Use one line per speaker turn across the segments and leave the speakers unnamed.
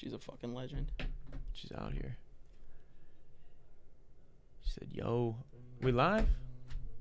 She's a fucking legend.
She's out here. She said, yo, we live?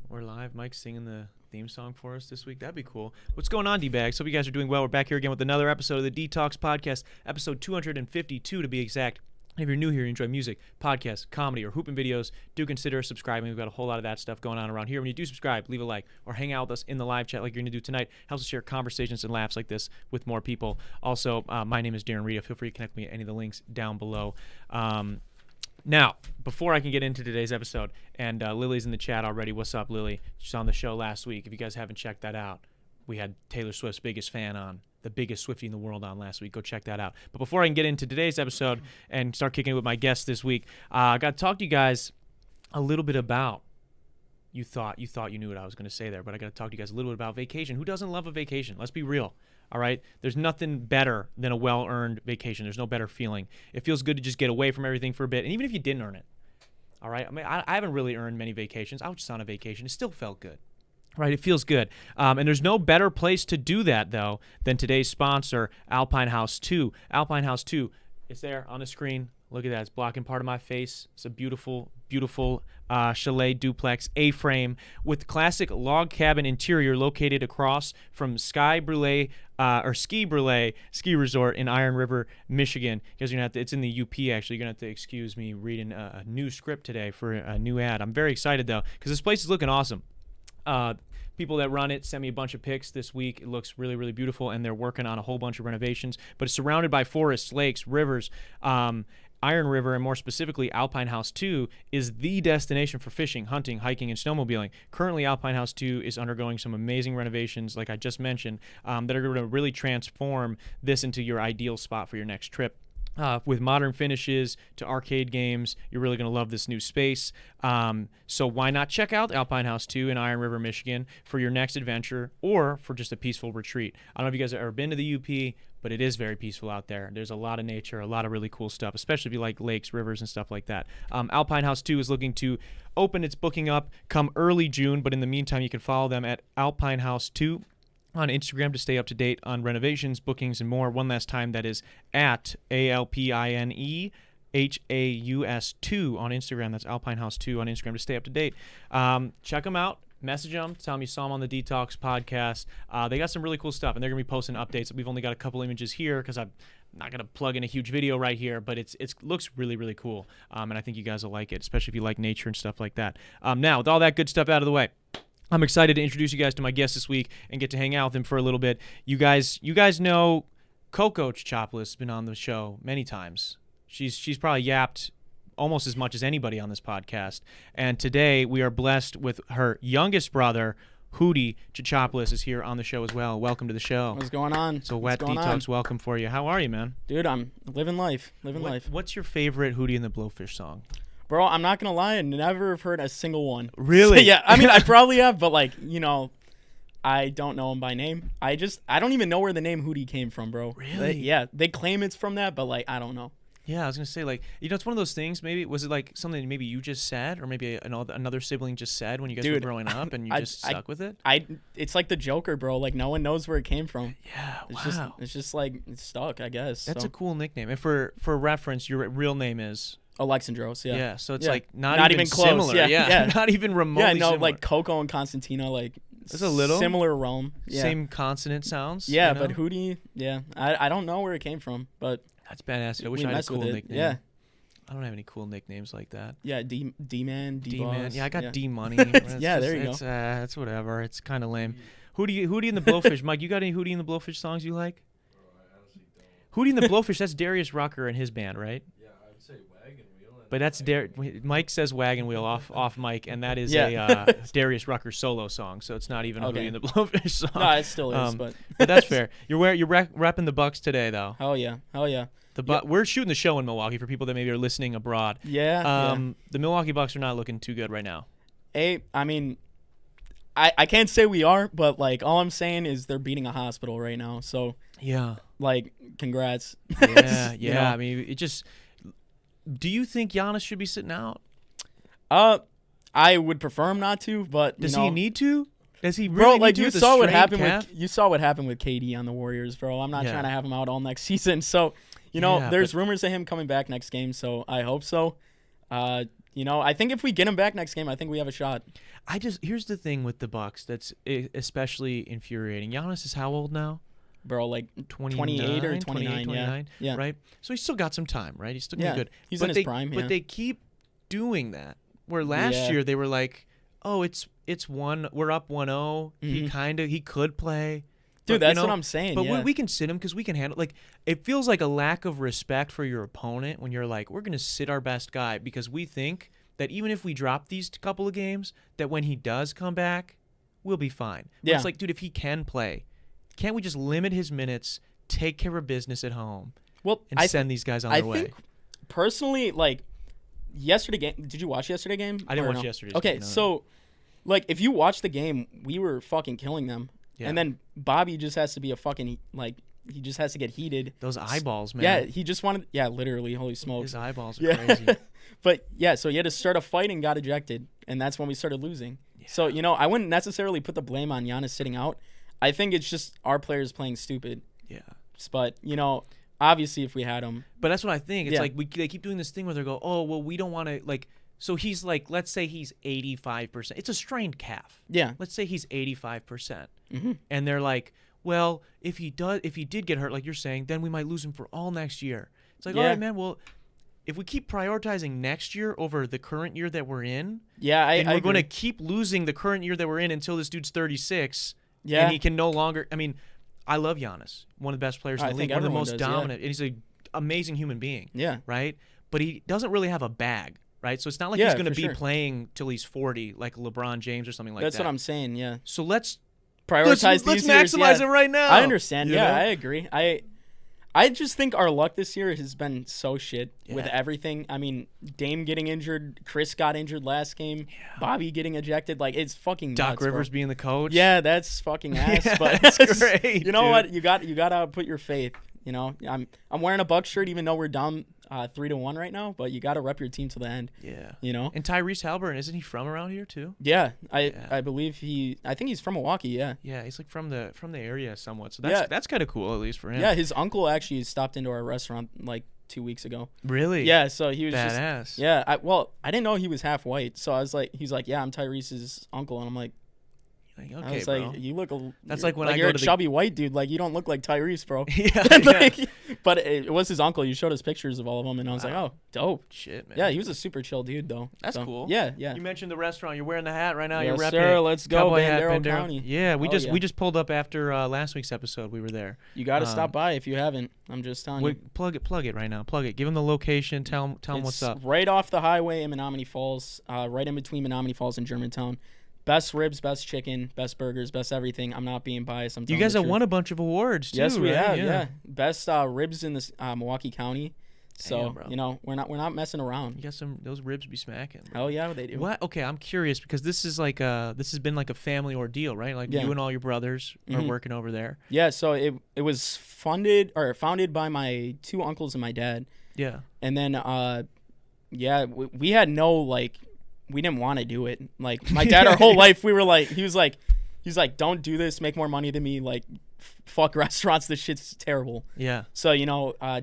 We're live. Mike's singing the theme song for us this week. That'd be cool. What's going on, D-Bags? Hope you guys are doing well. We're back here again with another episode of the Detox Podcast, episode 252 to be exact. If you're new here, you enjoy music, podcasts, comedy, or hooping videos, do consider subscribing. We've got a whole lot of that stuff going on around here. When you do subscribe, leave a like, or hang out with us in the live chat like you're going to do tonight. Helps us share conversations and laughs like this with more people. Also, my name is Darren Rita. Feel free to connect me at any of the links down below. Now, before I can get into today's episode, and Lily's in the chat already. What's up, Lily? She's on the show last week. If you guys haven't checked that out, we had Taylor Swift's biggest fan on, the biggest Swiftie in the world on last week. Go check that out. But before I can get into today's episode and start kicking it with my guests this week, I got to talk to you guys a little bit about, you thought you knew what I was going to say there, but I got to talk to you guys a little bit about vacation. Who doesn't love a vacation? Let's be real. All right? There's nothing better than a well-earned vacation. There's no better feeling. It feels good to just get away from everything for a bit, and even if you didn't earn it. All right? I mean, I haven't really earned many vacations. I was just on a vacation. It still felt good. Right, it feels good. And there's no better place to do that, though, than today's sponsor, Alpine House 2. Alpine House 2, it's there on the screen. Look at that. It's blocking part of my face. It's a beautiful, beautiful chalet duplex A-frame with classic log cabin interior located across from Ski Brûlée ski resort in Iron River, Michigan. You guys are gonna have to, it's in the UP, actually. You're going to have to excuse me reading a new script today for a new ad. I'm very excited, though, because this place is looking awesome. People that run it sent me a bunch of pics this week. It looks really, really beautiful, and they're working on a whole bunch of renovations. But it's surrounded by forests, lakes, rivers. Iron River, and more specifically, Alpine House 2 is the destination for fishing, hunting, hiking, and snowmobiling. Currently, Alpine House 2 is undergoing some amazing renovations, like I just mentioned, that are going to really transform this into your ideal spot for your next trip. With modern finishes to arcade games, you're really going to love this new space. So why not check out Alpine House 2 in Iron River, Michigan for your next adventure or for just a peaceful retreat. I don't know if you guys have ever been to the UP, but it is very peaceful out there. There's a lot of nature, a lot of really cool stuff, especially if you like lakes, rivers, and stuff like that. Alpine House 2 is looking to open its booking up come early June, but in the meantime, you can follow them at Alpine House 2 on Instagram to stay up to date on renovations, bookings, and more. One last time, that is at ALPINEHAUS 2 on Instagram. That's Alpine House 2 on Instagram to stay up to date. Check them out. Message them. Tell them you saw them on the Detox Podcast. They got some really cool stuff, and they're going to be posting updates. We've only got a couple images here because I'm not going to plug in a huge video right here, but it looks really, really cool, and I think you guys will like it, especially if you like nature and stuff like that. Now, with all that good stuff out of the way, I'm excited to introduce you guys to my guest this week and get to hang out with him for a little bit. You guys know Coco Tsioutsiopoulos has been on the show many times. She's probably yapped almost as much as anybody on this podcast. And today we are blessed with her youngest brother, Hudi Tsioutsiopoulos, is here on the show as well. Welcome to the show.
What's going on?
So Wet Detox, welcome for you. How are you, man?
Dude, I'm living life.
What's your favorite Hudi and the Blowfish song?
Bro, I'm not going to lie. I never have heard a single one.
Really?
So, yeah, I mean, I probably have, but I don't know him by name. I don't even know where the name Hudi came from, bro.
Really?
They claim it's from that, but, I don't know.
Yeah, I was going to say, it's one of those things, maybe, was it, something maybe you just said, or maybe another sibling just said when you guys were growing up, and you just stuck with it?
It's like the Joker, bro. No one knows where it came from.
Yeah,
It's just it's stuck, I guess.
That's a cool nickname. And for reference, your real name is...
Alexandros, yeah.
Yeah, so it's
not even close.
Similar. Yeah. Not even remotely similar.
Like Coco and Constantina,
it's a little
similar realm. Yeah.
Same consonant sounds.
Yeah, but Hudi, I don't know where it came from, but
that's badass. I wish I had a cool nickname.
Yeah.
I don't have any cool nicknames like that.
Yeah, D-Man, D-Boss.
Yeah, I got D-Money.
Yeah, there you go.
That's whatever. It's kind of lame. Hudi and the Blowfish. Mike, you got any Hudi and the Blowfish songs you like?
I honestly don't.
Hudi and the Blowfish, that's Darius Rucker and his band, right? But that's Mike says Wagon Wheel off mic, and that is a Darius Rucker solo song, so it's not even Hudi and the Blowfish song.
No, it still is, but
that's fair. You're repping the Bucks today, though.
Hell yeah.
We're shooting the show in Milwaukee for people that maybe are listening abroad.
Yeah.
The Milwaukee Bucks are not looking too good right now.
I mean, I can't say we are, but all I'm saying is they're beating a hospital right now. So
yeah,
congrats.
Yeah. I mean, it just. Do you think Giannis should be sitting out?
I would prefer him not to, but
does he need to? Does he really need to?
You saw what happened with KD on the Warriors, bro. I'm not trying to have him out all next season. So, There's rumors of him coming back next game, so I hope so. I think if we get him back next game, I think we have a shot.
Here's the thing with the Bucks that's especially infuriating. Giannis is how old now?
Bro, like 28 or 29, yeah.
Right? So he's still got some time, right? He's still gonna be good.
He's in his prime,
But they keep doing that. Where last year they were like, oh, we're up 1-0. He could play.
Dude, that's what I'm saying.
But we can sit him because we can handle. Like, it feels like a lack of respect for your opponent when you're like, we're gonna sit our best guy because we think that even if we drop these couple of games, that when he does come back, we'll be fine. But it's like, dude, if he can play, can't we just limit his minutes, take care of business at home, and send these guys on their way? I think
personally, like yesterday game. Did you watch yesterday game?
I didn't watch yesterday's
game.
Okay,
so like if you watch the game, we were fucking killing them. Yeah. And then Bobby just has to be he just has to get heated.
Those eyeballs, man.
Yeah, he just wanted. Yeah, literally, holy smokes.
His eyeballs are crazy.
But yeah, so he had to start a fight and got ejected, and that's when we started losing. Yeah. So I wouldn't necessarily put the blame on Giannis sitting out. I think it's just our players playing stupid.
Yeah.
But obviously, if we had him.
But that's what I think. It's like they keep doing this thing where they go, oh well, we don't want to like. So he's like, let's say he's 85%. It's a strained calf.
Yeah.
Let's say he's 85%. And they're like, well, if he did get hurt, like you're saying, then we might lose him for all next year. It's like, all right, man, well, if we keep prioritizing next year over the current year that we're in, we're going to keep losing the current year that we're in until this dude's 36. Yeah. And he can no longer, I mean, I love Giannis, one of the best players in the league, one of the most dominant, and he's an amazing human being.
Yeah.
Right? But he doesn't really have a bag. Right, so it's not like he's going to be playing till he's 40, like LeBron James or something like that.
That's what I'm saying. Yeah.
So let's
prioritize.
Let's maximize it right now.
I understand. Yeah, I agree. I just think our luck this year has been so shit with everything. I mean, Dame getting injured, Chris got injured last game, Bobby getting ejected. Like it's fucking
Doc
nuts,
Rivers
bro.
being the coach.
Yeah, that's fucking ass. But
it's great.
You know what? You gotta put your faith. I'm wearing a Bucks shirt even though we're down 3-1 right now, but you got to rep your team to the end.
Yeah.
And
Tyrese Halliburton, isn't he from around here too?
Yeah, I believe I think he's from Milwaukee. Yeah.
Yeah, he's like from the area somewhat. So that's kind of cool at least for him.
Yeah, his uncle actually stopped into our restaurant like 2 weeks ago.
Really?
Yeah. So he was
badass.
I didn't know he was half white. So I was like, he's like, yeah, I'm Tyrese's uncle, and I'm like.
Okay,
I was
bro.
like, you look.
That's like when
you're a chubby white dude. Like you don't look like Tyrese, bro.
Yeah.
But it was his uncle. You showed us pictures of all of them, and I was like, oh, dope.
Shit, man.
Yeah, he was a super chill dude, though.
That's cool.
Yeah.
You mentioned the restaurant. You're wearing the hat right now.
Yes,
You're repping
sir.
it.
Let's go, Bandero County.
Yeah, we just pulled up after last week's episode. We were there.
You got to stop by if you haven't. I'm just telling you.
Plug it right now. Plug it. Give them the location. Tell them what's up.
Right off the highway in Menominee Falls. Right in between Menominee Falls and Germantown. Best ribs, best chicken, best burgers, best everything. I'm not being biased.
You guys have won a bunch of awards too.
Yes, we
right?
have. Yeah, best ribs in this Milwaukee County. So we're not messing around.
You got those ribs be smacking.
Oh yeah, they do.
What? Okay, I'm curious because this has been like a family ordeal, right? Like you and all your brothers are working over there.
Yeah. So it was founded by my two uncles and my dad.
Yeah.
And then we had no we didn't want to do it. Like my dad, our whole life, we were like, he was like, don't do this. Make more money than me. Like, fuck restaurants. This shit's terrible.
Yeah.
So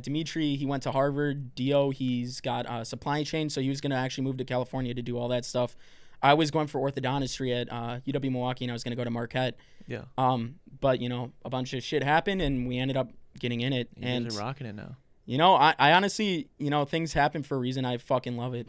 Dimitri, he went to Harvard. Dio, he's got supply chain, so he was gonna actually move to California to do all that stuff. I was going for orthodontistry at UW Milwaukee, and I was gonna go to Marquette.
Yeah.
But a bunch of shit happened, and we ended up getting in it.
You guys are rocking it now.
I honestly, things happen for a reason. I fucking love it.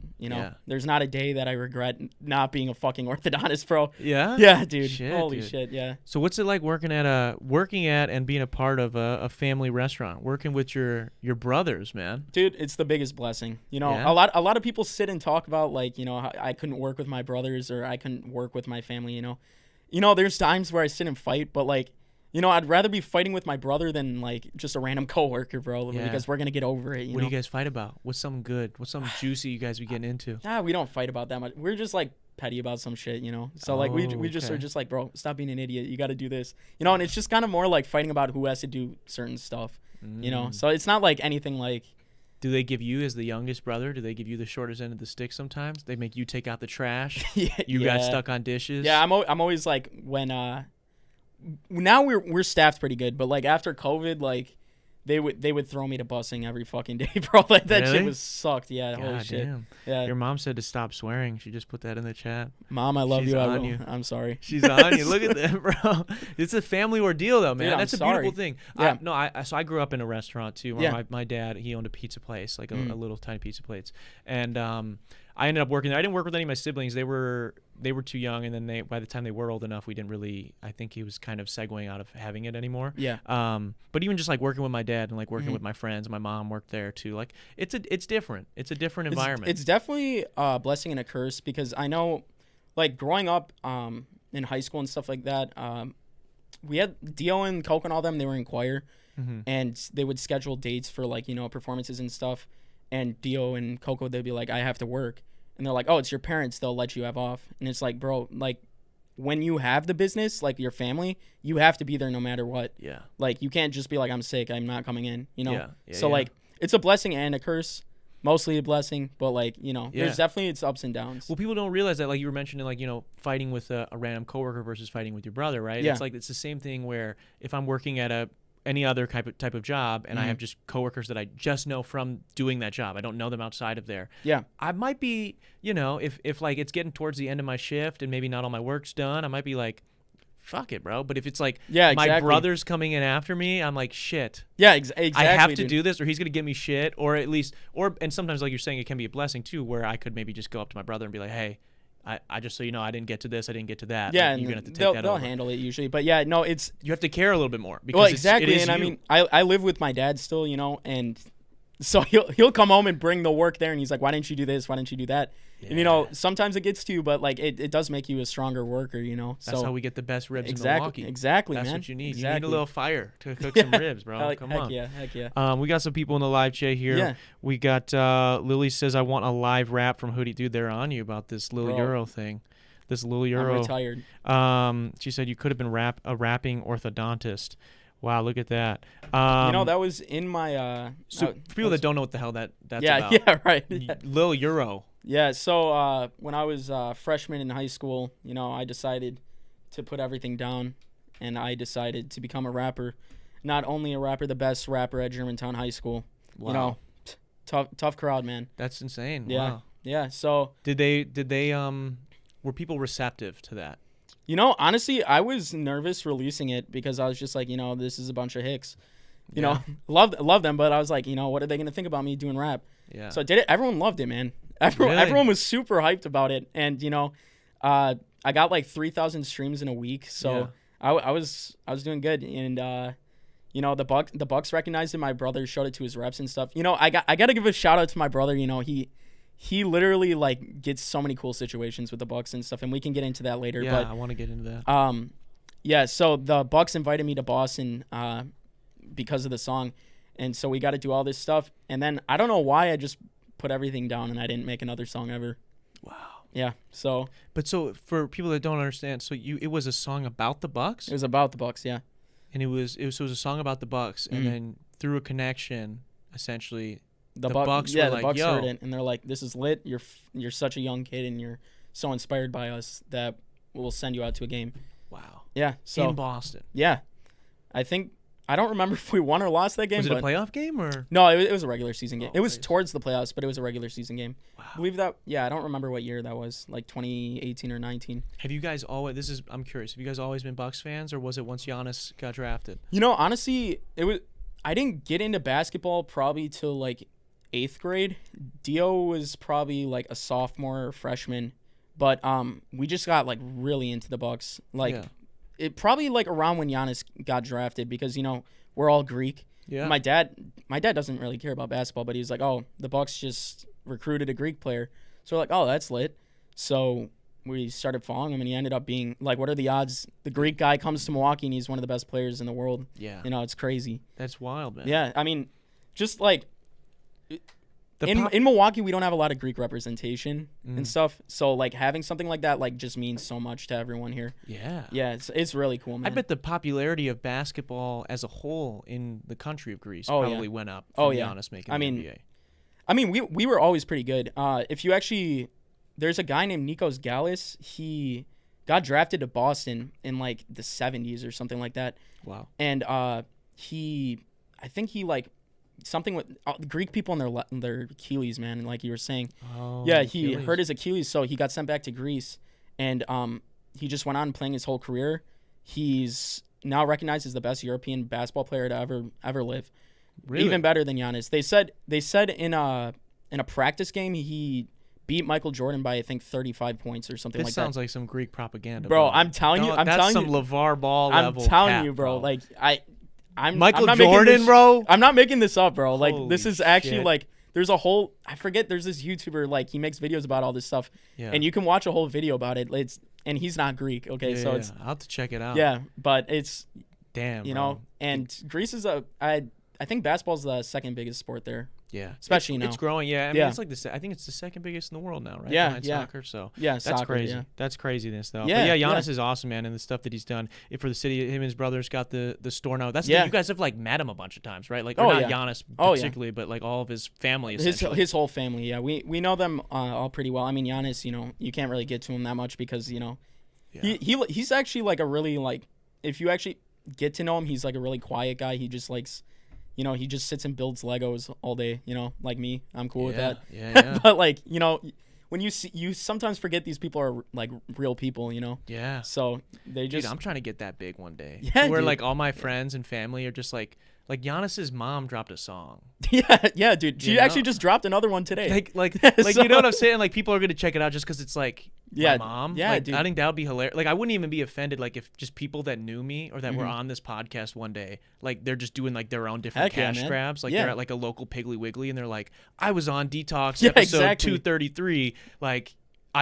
There's not a day that I regret not being a fucking orthodontist, bro.
Yeah?
Yeah, dude. Holy shit, yeah.
So what's it like working at and being a part of a family restaurant, working with your brothers, man?
Dude, it's the biggest blessing. A lot of people sit and talk about I couldn't work with my brothers or I couldn't work with my family, there's times where I sit and fight, but I'd rather be fighting with my brother than just a random coworker, bro, because we're gonna get over it.
What do you guys fight about? What's something good? What's something juicy you guys be getting into?
We don't fight about that much. We're just petty about some shit, So we just are just bro, stop being an idiot. You got to do this, and it's just kind of more fighting about who has to do certain stuff, So it's not anything
Do they give you, as the youngest brother, do they give you the shortest end of the stick sometimes? They make you take out the trash? You got stuck on dishes?
Yeah, I'm always when now we're staffed pretty good, but after COVID, they would throw me to busing every fucking day, bro. Like that
Really?
shit was sucked. Yeah,
God
holy shit.
damn.
Yeah.
Your mom said to stop swearing. She just put that in the chat.
Mom, I love
She's
you. I
on
will.
you.
I'm sorry.
She's on you. Look at that, bro. It's a family ordeal, though, man.
Dude,
That's a
sorry.
beautiful thing.
Yeah.
So I grew up in a restaurant too.
Yeah.
My dad, he owned a pizza place, like a little tiny pizza place, and I ended up working there. I didn't work with any of my siblings. They were too young, and then by the time they were old enough, we didn't really. I think he was kind of segueing out of having it anymore.
Yeah.
But even just like working with my dad and like working with my friends, my mom worked there too. Like it's different. It's a different environment.
It's definitely a blessing and a curse because I know, like growing up in high school and stuff like that, we had Dio and Coke and all them. They were in choir, and they would schedule dates for like performances and stuff. And Dio and Coco, they'd be like, I have to work. And they're like, oh, it's your parents. They'll let you have off. And it's like, bro, like when you have the business, like your family, you have to be there no matter what. Yeah. Like you can't just be like, I'm sick, I'm not coming in, Yeah. So like it's a blessing and a curse. Mostly a blessing, but like, there's definitely its ups and downs.
Well, people don't realize that, like you were mentioning, like, fighting with a random coworker versus fighting with your brother, right?
Yeah.
It's like it's the same thing where if I'm working at any other type of job and I have just coworkers that I just know from doing that job. I don't know them outside of there. Yeah. I might be, if like it's getting towards the end of my shift and maybe not all my work's done, I might be like, fuck it, bro. But if it's like my brother's coming in after me, I'm like, shit. Yeah, exactly. I have to do this or he's going to give me shit and sometimes like you're saying, it can be a blessing too, where I could maybe just go up to my brother and be like, hey, I just so you know, I didn't get to this, I didn't get to that.
Yeah,
like, you're gonna have to take that
they'll
over.
handle it usually. But yeah, no, it's
you have to care a little bit more because
well, exactly.
It is
and
you.
I mean, I live with my dad still, and so he'll come home and bring the work there, and he's like, why didn't you do this? Why didn't you do that? Yeah. And sometimes it gets to you, but like it does make you a stronger worker,
That's how we get the best ribs in Milwaukee.
Exactly,
That's
man.
what you need.
Exactly.
You need a little fire to cook some ribs, bro. Come on.
Heck yeah.
We got some people in the live chat here. Yeah. We got Lily says, I want a live rap from Hudi. Dude, they're on you about this Lil Euro thing. This Lil Euro.
I'm retired.
She said you could have been a rapping orthodontist. Wow, look at that.
That was in my.
So for people that don't know what the hell that's about.
Yeah, right. Yeah.
Lil Euro.
Yeah, so when I was a freshman in high school, I decided to put everything down, and I decided to become a rapper. Not only a rapper, the best rapper at Germantown High School.
Wow.
Tough crowd, man.
That's insane.
Yeah.
Wow.
Yeah. So
did they were people receptive to that?
Honestly, I was nervous releasing it because I was just like, this is a bunch of hicks. Love them, but I was like, what are they gonna think about me doing rap? Yeah. So I did it. Everyone loved it, man. Everyone was super hyped about it, and I got like 3,000 streams in a week, so I was doing good, and the Bucks recognized it. My brother showed it to his reps and stuff. I got to give a shout out to my brother. He literally like gets so many cool situations with the Bucks and stuff, and we can get into that later.
Yeah,
but
I want to get into that.
Yeah. So the Bucks invited me to Boston because of the song, and so we got to do all this stuff, and then I don't know why I just put everything down and I didn't make another song ever.
Wow.
Yeah. So
for people that don't understand, it was a song about the Bucks?
It was about the Bucks, yeah.
And it was a song about the Bucks, and then through a connection, essentially the Bucks were like, yo.
Heard it, and they're like, this is lit. You're such a young kid, and you're so inspired by us that we'll send you out to a game.
Wow.
Yeah. So
in Boston.
Yeah. I don't remember if we won or lost that game.
Was it a playoff game or?
No, it was a regular season game. It was towards the playoffs, but it was a regular season game.
Wow.
I believe that. Yeah, I don't remember what year that was, like 2018 or 19.
Have you guys always? I'm curious. Have you guys always been Bucks fans, or was it once Giannis got drafted?
Honestly, I didn't get into basketball probably till like 8th grade. Dio was probably like a sophomore or freshman, but we just got like really into the Bucks. It probably like around when Giannis got drafted because we're all Greek. Yeah. My dad doesn't really care about basketball, but he's like, oh, the Bucks just recruited a Greek player, so we're like, oh, that's lit. So we started following him, and he ended up being like, what are the odds? The Greek guy comes to Milwaukee, and he's one of the best players in the world. Yeah, it's crazy.
That's wild, man.
Yeah, I mean, just like. In Milwaukee, we don't have a lot of Greek representation and stuff. So, like, having something like that, like, just means so much to everyone here. Yeah. Yeah, it's really cool, man.
I bet the popularity of basketball as a whole in the country of Greece probably went up from Giannis making the NBA.
I mean, we were always pretty good. If you actually... There's a guy named Nikos Gallus. He got drafted to Boston in, like, the 70s or something like that.
Wow.
And I I think he like something with Greek people in their Achilles, man. Like you were saying, yeah, he hurt his Achilles, so he got sent back to Greece, and he just went on playing his whole career. He's now recognized as the best European basketball player to ever live. Really? Even better than Giannis. They said in a practice game he beat Michael Jordan by I think 35 points or something like that.
This sounds like some Greek propaganda,
bro. I'm telling you,
that's some LeVar Ball level.
I'm telling you, bro. Like I'm
Michael
I'm
Jordan, bro.
I'm not making this up, bro. Like this is actually
shit.
like there's a whole I forget. There's this YouTuber like he makes videos about all this stuff, and you can watch a whole video about it. And he's not Greek, okay? So it's
I'll have to check it out.
Yeah, but it's
damn,
you
bro.
know, and Greece is I think basketball's the second biggest sport there.
Yeah,
especially now.
It's growing. Yeah, I mean, it's like I think it's the second biggest in the world now, right? Behind soccer. So that's
soccer,
crazy.
Yeah.
That's craziness, though.
Yeah,
but Giannis is awesome, man, and the stuff that he's done for the city. Him and his brothers got the store now. That's you guys have like met him a bunch of times, right? Like, not Giannis particularly, but like all of his family.
His whole family. Yeah, we know them all pretty well. I mean, Giannis, you know, you can't really get to him that much because you know, he's actually like a really like if you actually get to know him, he's like a really quiet guy. He just likes. You know, he just sits and builds Legos all day, you know, like me. I'm cool with that.
Yeah.
But, like, you know, when you sometimes forget these people are, like, real people, you know?
Yeah.
So they just...
Dude, I'm trying to get that big one day.
Yeah,
where, like, all my friends and family are just, like Giannis's mom dropped a song.
Yeah, dude. She actually just dropped another one today.
Like so, you know what I'm saying? Like, people are going to check it out just because it's, like... My mom?
Yeah,
like,
dude.
I think that would be hilarious. Like, I wouldn't even be offended, like, if just people that knew me or that were on this podcast one day, like, they're just doing, like, their own different cash grabs. Like, they're at, like, a local Piggly Wiggly, and they're like, I was on Detox episode 233. Like,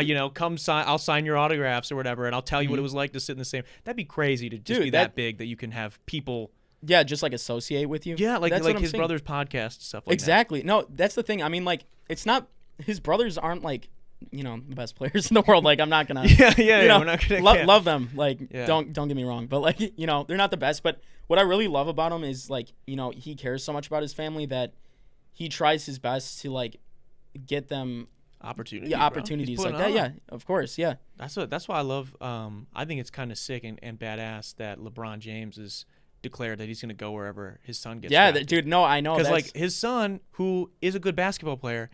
you know, come sign. I'll sign your autographs or whatever, and I'll tell you what it was like to sit in the same. That'd be crazy to just be that big that you can have people...
Yeah, just, like, associate with you.
Yeah, like
that's
like his brother's podcast, stuff like that.
Exactly. No, that's the thing. I mean, like, it's not... His brothers aren't, like... You know, the best players in the world. Like, I'm not gonna.
Yeah.
We're
not gonna
love them. Like, don't get me wrong, but like, you know, they're not the best. But what I really love about him is like, you know, he cares so much about his family that he tries his best to like get them
opportunities.
Yeah, opportunities like that. Yeah, of course. Yeah.
That's why I love. I think it's kind of sick and badass that LeBron James is declared that he's going to go wherever his son gets drafted.
Dude, no, I know.
Because, like, his son, who is a good basketball player,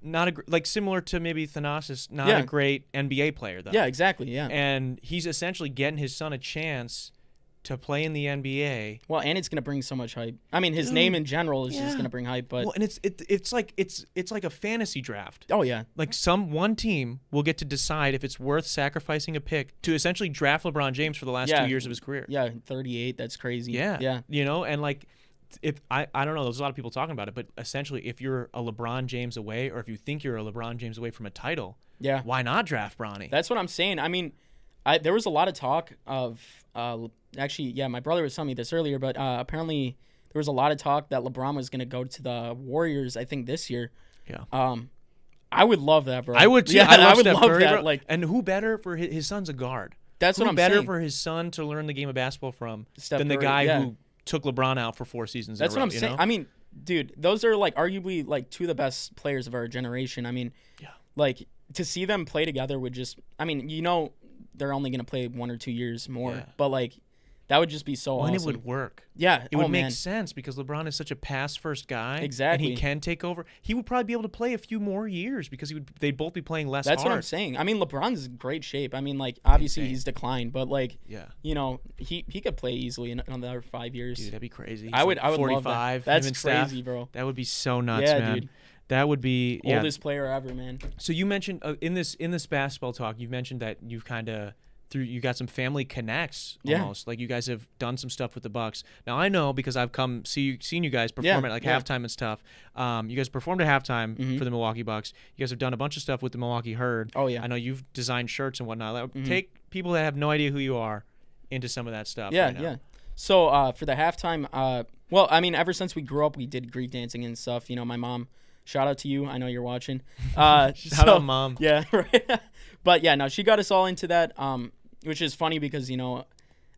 not similar to maybe Thanasis, not a great NBA player, though.
Yeah, exactly, yeah.
And he's essentially getting his son a chance to play in the NBA.
Well, and it's going to bring so much hype. I mean, his name in general is just going to bring hype, but...
Well, and it's like a fantasy draft.
Oh, yeah.
Like, one team will get to decide if it's worth sacrificing a pick to essentially draft LeBron James for the last 2 years of his career.
Yeah, 38, that's crazy.
Yeah. You know, and like... If I don't know, there's a lot of people talking about it, but essentially, if you're a LeBron James away, or if you think you're a LeBron James away from a title, why not draft Bronny?
That's what I'm saying. I mean, there was a lot of talk of actually, my brother was telling me this earlier, but apparently there was a lot of talk that LeBron was going to go to the Warriors, I think this year.
Yeah.
I would love that, bro.
I would too.
Yeah, I would love
Curry,
that.
Bro.
Like,
and who better for his son's a guard?
That's what I'm
saying. Who better
saying.
for his son to learn the game of basketball from
than
the guy who took LeBron out for 4 seasons
That's
in a row,
what I'm saying.
Know?
I mean, dude, those are like arguably like two of the best players of our generation. I mean, like to see them play together would just, I mean, you know, they're only going to play 1 or 2 years more, but like that would just be so awesome.
And it would work.
Yeah.
It would make sense because LeBron is such a pass-first guy.
Exactly.
And he can take over. He would probably be able to play a few more years because they'd both be playing less hard.
That's what I'm saying. I mean, LeBron's in great shape. I mean, like, obviously he's declined, but like, you know, he could play easily in another 5 years.
Dude, that'd be crazy.
I would
45,
love that. That's crazy, bro.
That would be so nuts, man. Dude. That would be
oldest player ever, man.
So you mentioned in this basketball talk, you've mentioned that you've kind of you got some family connects almost. Like you guys have done some stuff with the Bucks. Now I know because I've seen you guys perform at like halftime and stuff. You guys performed at halftime for the Milwaukee Bucks. You guys have done a bunch of stuff with the Milwaukee Herd.
Oh yeah.
I know you've designed shirts and whatnot. Take people that have no idea who you are into some of that stuff.
Yeah. So for the halftime, well, I mean, ever since we grew up, we did Greek dancing and stuff. You know, my mom. Shout out to you. I know you're watching.
Shout out, Mom.
Yeah, right. But yeah, no, she got us all into that. Which is funny because, you know,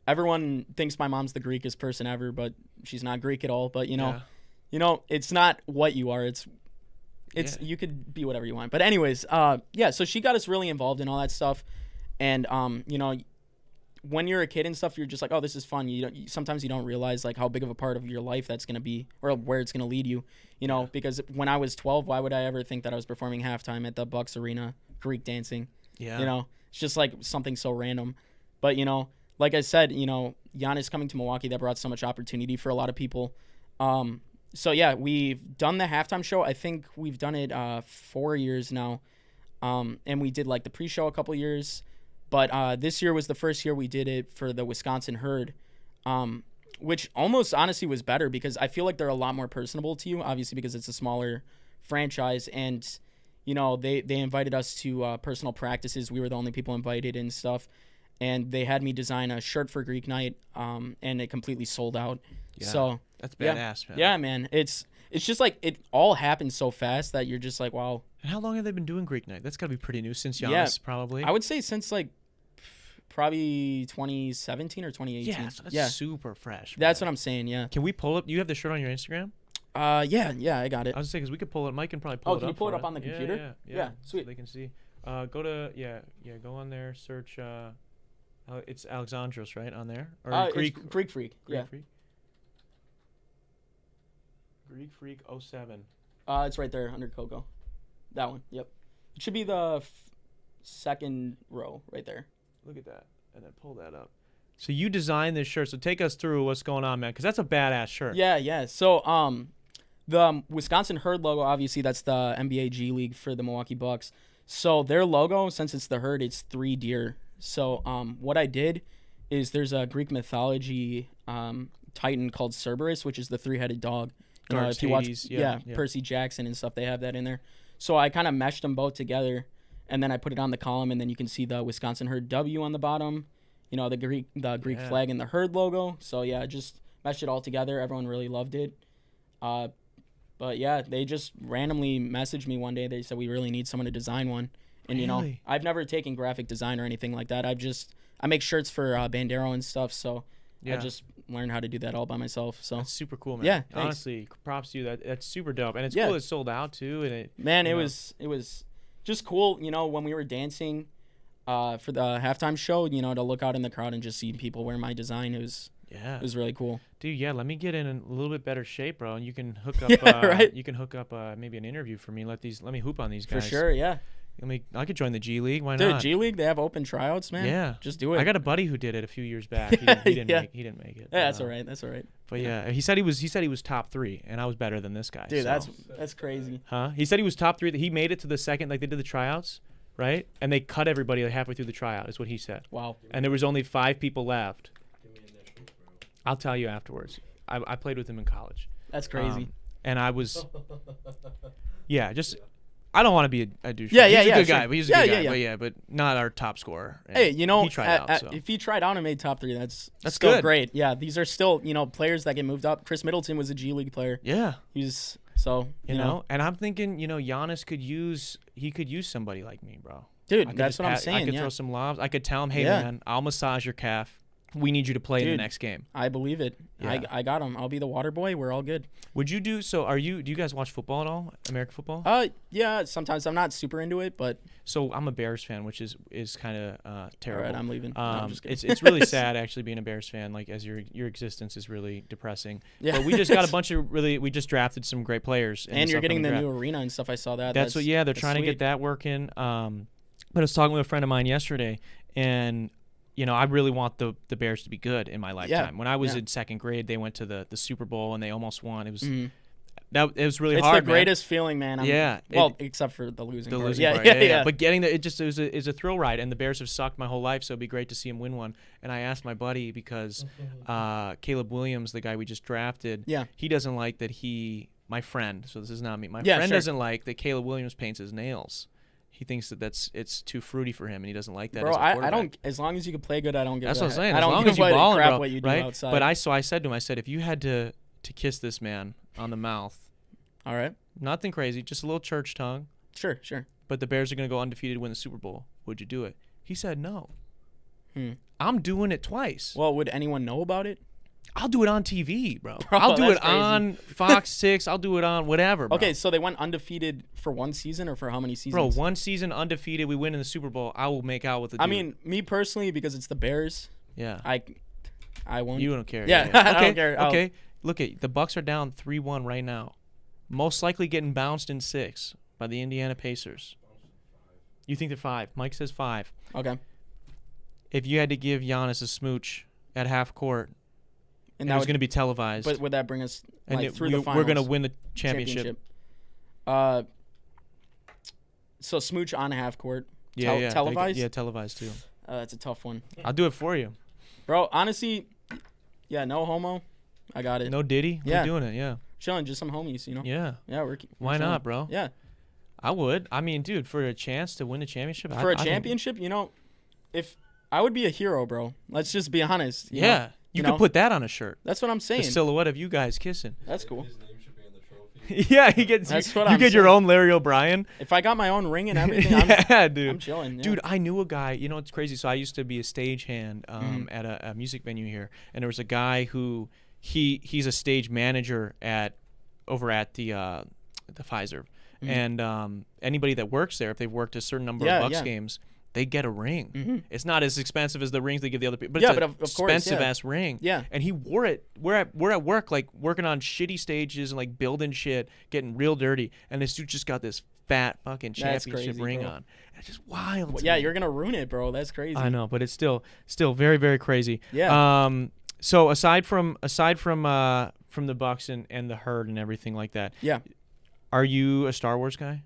everyone thinks my mom's the Greekest person ever, but she's not Greek at all. But, you know, it's not what you are. It's you could be whatever you want. But anyways, so she got us really involved in all that stuff. And, you know, when you're a kid and stuff, you're just like, oh, this is fun. Sometimes you don't realize like how big of a part of your life that's gonna be, or where it's gonna lead you. Because when I was 12, why would I ever think that I was performing halftime at the Bucks Arena, Greek dancing?
Yeah.
It's just like something so random. But like I said, Giannis coming to Milwaukee, that brought so much opportunity for a lot of people. So yeah, we've done the halftime show. I think we've done it 4 years now. And we did like the pre-show a couple years. But this year was the first year we did it for the Wisconsin Herd, which almost honestly was better because I feel like they're a lot more personable to you, obviously because it's a smaller franchise. And, they invited us to personal practices. We were the only people invited and stuff. And they had me design a shirt for Greek night, and it completely sold out.
Yeah,
so
that's badass, man.
Yeah, man. It's just like it all happened so fast that you're just like, wow.
And how long have they been doing Greek night? That's got to be pretty new since Giannis, probably.
I would say since like probably 2017 or 2018.
Yeah, so that's super fresh.
That's what I'm saying, yeah.
Can we pull up? You have the shirt on your Instagram?
Yeah, I got it.
I was saying because we could pull it. Mike can probably pull it up.
Oh, can you pull it up on the computer? Yeah, sweet.
So they can see. Go to go on there. Search. It's Alexandros, right, on there? Or
Greek Freak.
Greek Freak 07.
It's right there under Coco. That one. Yep. It should be the second row right there.
Look at that, and then pull that up. So you designed this shirt. So take us through what's going on, man, because that's a badass shirt.
Yeah. So the Wisconsin Herd logo, obviously, that's the NBA G League for the Milwaukee Bucks. So their logo, since it's the herd, it's 3 deer. So what I did is there's a Greek mythology titan called Cerberus, which is the 3-headed dog. If you watch, Percy Jackson and stuff, they have that in there. So I kind of meshed them both together, and then I put it on the column, and then you can see the Wisconsin Herd W on the bottom, the Greek flag and the herd logo. So yeah, just meshed it all together. Everyone really loved it. But yeah, they just randomly messaged me one day. They said we really need someone to design one. And,
really?
I've never taken graphic design or anything like that. I make shirts for Bandero and stuff, so I just learned how to do that all by myself. So
that's super cool, man.
Yeah, thanks.
Honestly, props to you. That's super dope. And it's cool it sold out, too. And
it was just cool, when we were dancing for the halftime show, to look out in the crowd and just see people wear my design. It was really cool.
Dude, let me get in a little bit better shape, bro, and you can hook up
right?
You can hook up maybe an interview for me. Let me hoop on these guys.
For sure, yeah.
I could join the G League. Why
not?
Dude,
G League, they have open tryouts, man.
Yeah,
just do it.
I got a buddy who did it a few years back. He didn't make it.
Yeah, that's all right.
But yeah, he said he was top 3, and I was better than this guy.
Dude, that's crazy.
Huh? He said he was top 3. He made it to the second, like they did the tryouts, right? And they cut everybody like halfway through the tryout. Is what he said.
Wow.
And there was only 5 people left. I'll tell you afterwards. I played with him in college.
That's crazy.
And I was, I don't want to be a douche.
Yeah,
he's a good
sure.
guy. But he's a good guy. But not our top scorer. And
hey,
he tried out. So.
If he tried out and made top 3, that's
still
good. Great. Yeah, these are still players that get moved up. Chris Middleton was a G League player.
Yeah,
he's so you know.
And I'm thinking, Giannis could use somebody like me, bro.
Dude, that's what I'm saying.
I could throw some lobs. I could tell him, hey man, I'll massage your calf. We need you to play in the next game.
I believe it.
Yeah.
I got him. I'll be the water boy. We're all good.
Would you do so? Do you guys watch football at all? American football?
Yeah. Sometimes I'm not super into it, but
so I'm a Bears fan, which is kind of terrible.
All right, I'm leaving. No, I'm just kidding.
It's really sad actually being a Bears fan. Like as your existence is really depressing.
Yeah.
But we just got a bunch of we just drafted some great players.
And you're getting the new arena and stuff. I saw that.
That's what. Yeah, they're trying to get that working. But I was talking with a friend of mine yesterday, and. I really want the Bears to be good in my lifetime.
Yeah.
When I was in second grade, they went to the Super Bowl and they almost won. It was it was really
it's
hard.
It's the greatest feeling, man. Except for the losing part.
Yeah. But getting it was a thrill ride, and the Bears have sucked my whole life, so it'd be great to see him win one. And I asked my buddy because Caleb Williams, the guy we just drafted, he doesn't like that my friend. So this is not me. My friend doesn't like that Caleb Williams paints his nails. He thinks that it's too fruity for him, and he doesn't like that.
Bro,
as a quarterback.
I don't. As long as you can play good, I don't give.
That's what I'm saying.
I don't
as long
give
as you ball,
crap
bro,
what you do
right?
outside.
But I said to him, if you had to kiss this man on the mouth,
all right,
nothing crazy, just a little church tongue.
Sure.
But the Bears are going to go undefeated, win the Super Bowl. Would you do it? He said no. I'm doing it twice.
Well, would anyone know about it?
I'll do it on TV, bro. I'll do it
crazy.
On Fox 6. I'll do it on whatever, bro.
Okay, so they went undefeated for one season or for how many seasons?
Bro, one season undefeated. We win in the Super Bowl. I will make out with the dude.
I mean, me personally, because it's the Bears,
Yeah.
I won't.
You don't care.
Yeah,
Okay.
I don't care.
Okay. Look at the Bucks are down 3-1 right now. Most likely getting bounced in 6 by the Indiana Pacers. You think they're 5? Mike says 5.
Okay.
If you had to give Giannis a smooch at half court, and it was going to be televised,
but would that bring us through the finals?
We're going to win the championship.
So smooch on half court.
Yeah,
televised.
Yeah, televised too.
That's a tough one.
I'll do it for you,
bro. Honestly, yeah, no homo. I got it.
No Diddy.
Yeah.
We're doing it. Yeah.
Chilling, just some homies, you know.
Yeah.
Yeah, we're
Why
chilling.
not, bro?
Yeah.
I would. I mean, dude, for a chance to win the championship.
For a championship, you know, if I would be a hero, bro. Let's just be honest.
Yeah. You could put that on a shirt.
That's what I'm saying.
The silhouette of you guys kissing.
That's cool.
His name should be on the trophy.
Yeah, he gets. You get your own Larry O'Brien.
If I got my own ring and everything, I'm chilling. Yeah.
Dude, I knew a guy. You know, it's crazy. So I used to be a stagehand at a music venue here, and there was a guy who he's a stage manager over at the Pfizer, and anybody that works there, if they've worked a certain number of Bucks games, they get a ring. It's not as expensive as the rings they give the other people, but it's an expensive ass ring.
Yeah.
And he wore it. We're at work, like working on shitty stages and like building shit, getting real dirty. And this dude just got this fat fucking championship ring on. It's just wild.
Well, yeah, you're gonna ruin it, bro. That's crazy.
I know, but it's still very, very crazy.
Yeah.
So aside from the Bucks and the Herd and everything like that.
Yeah.
Are you a Star Wars guy?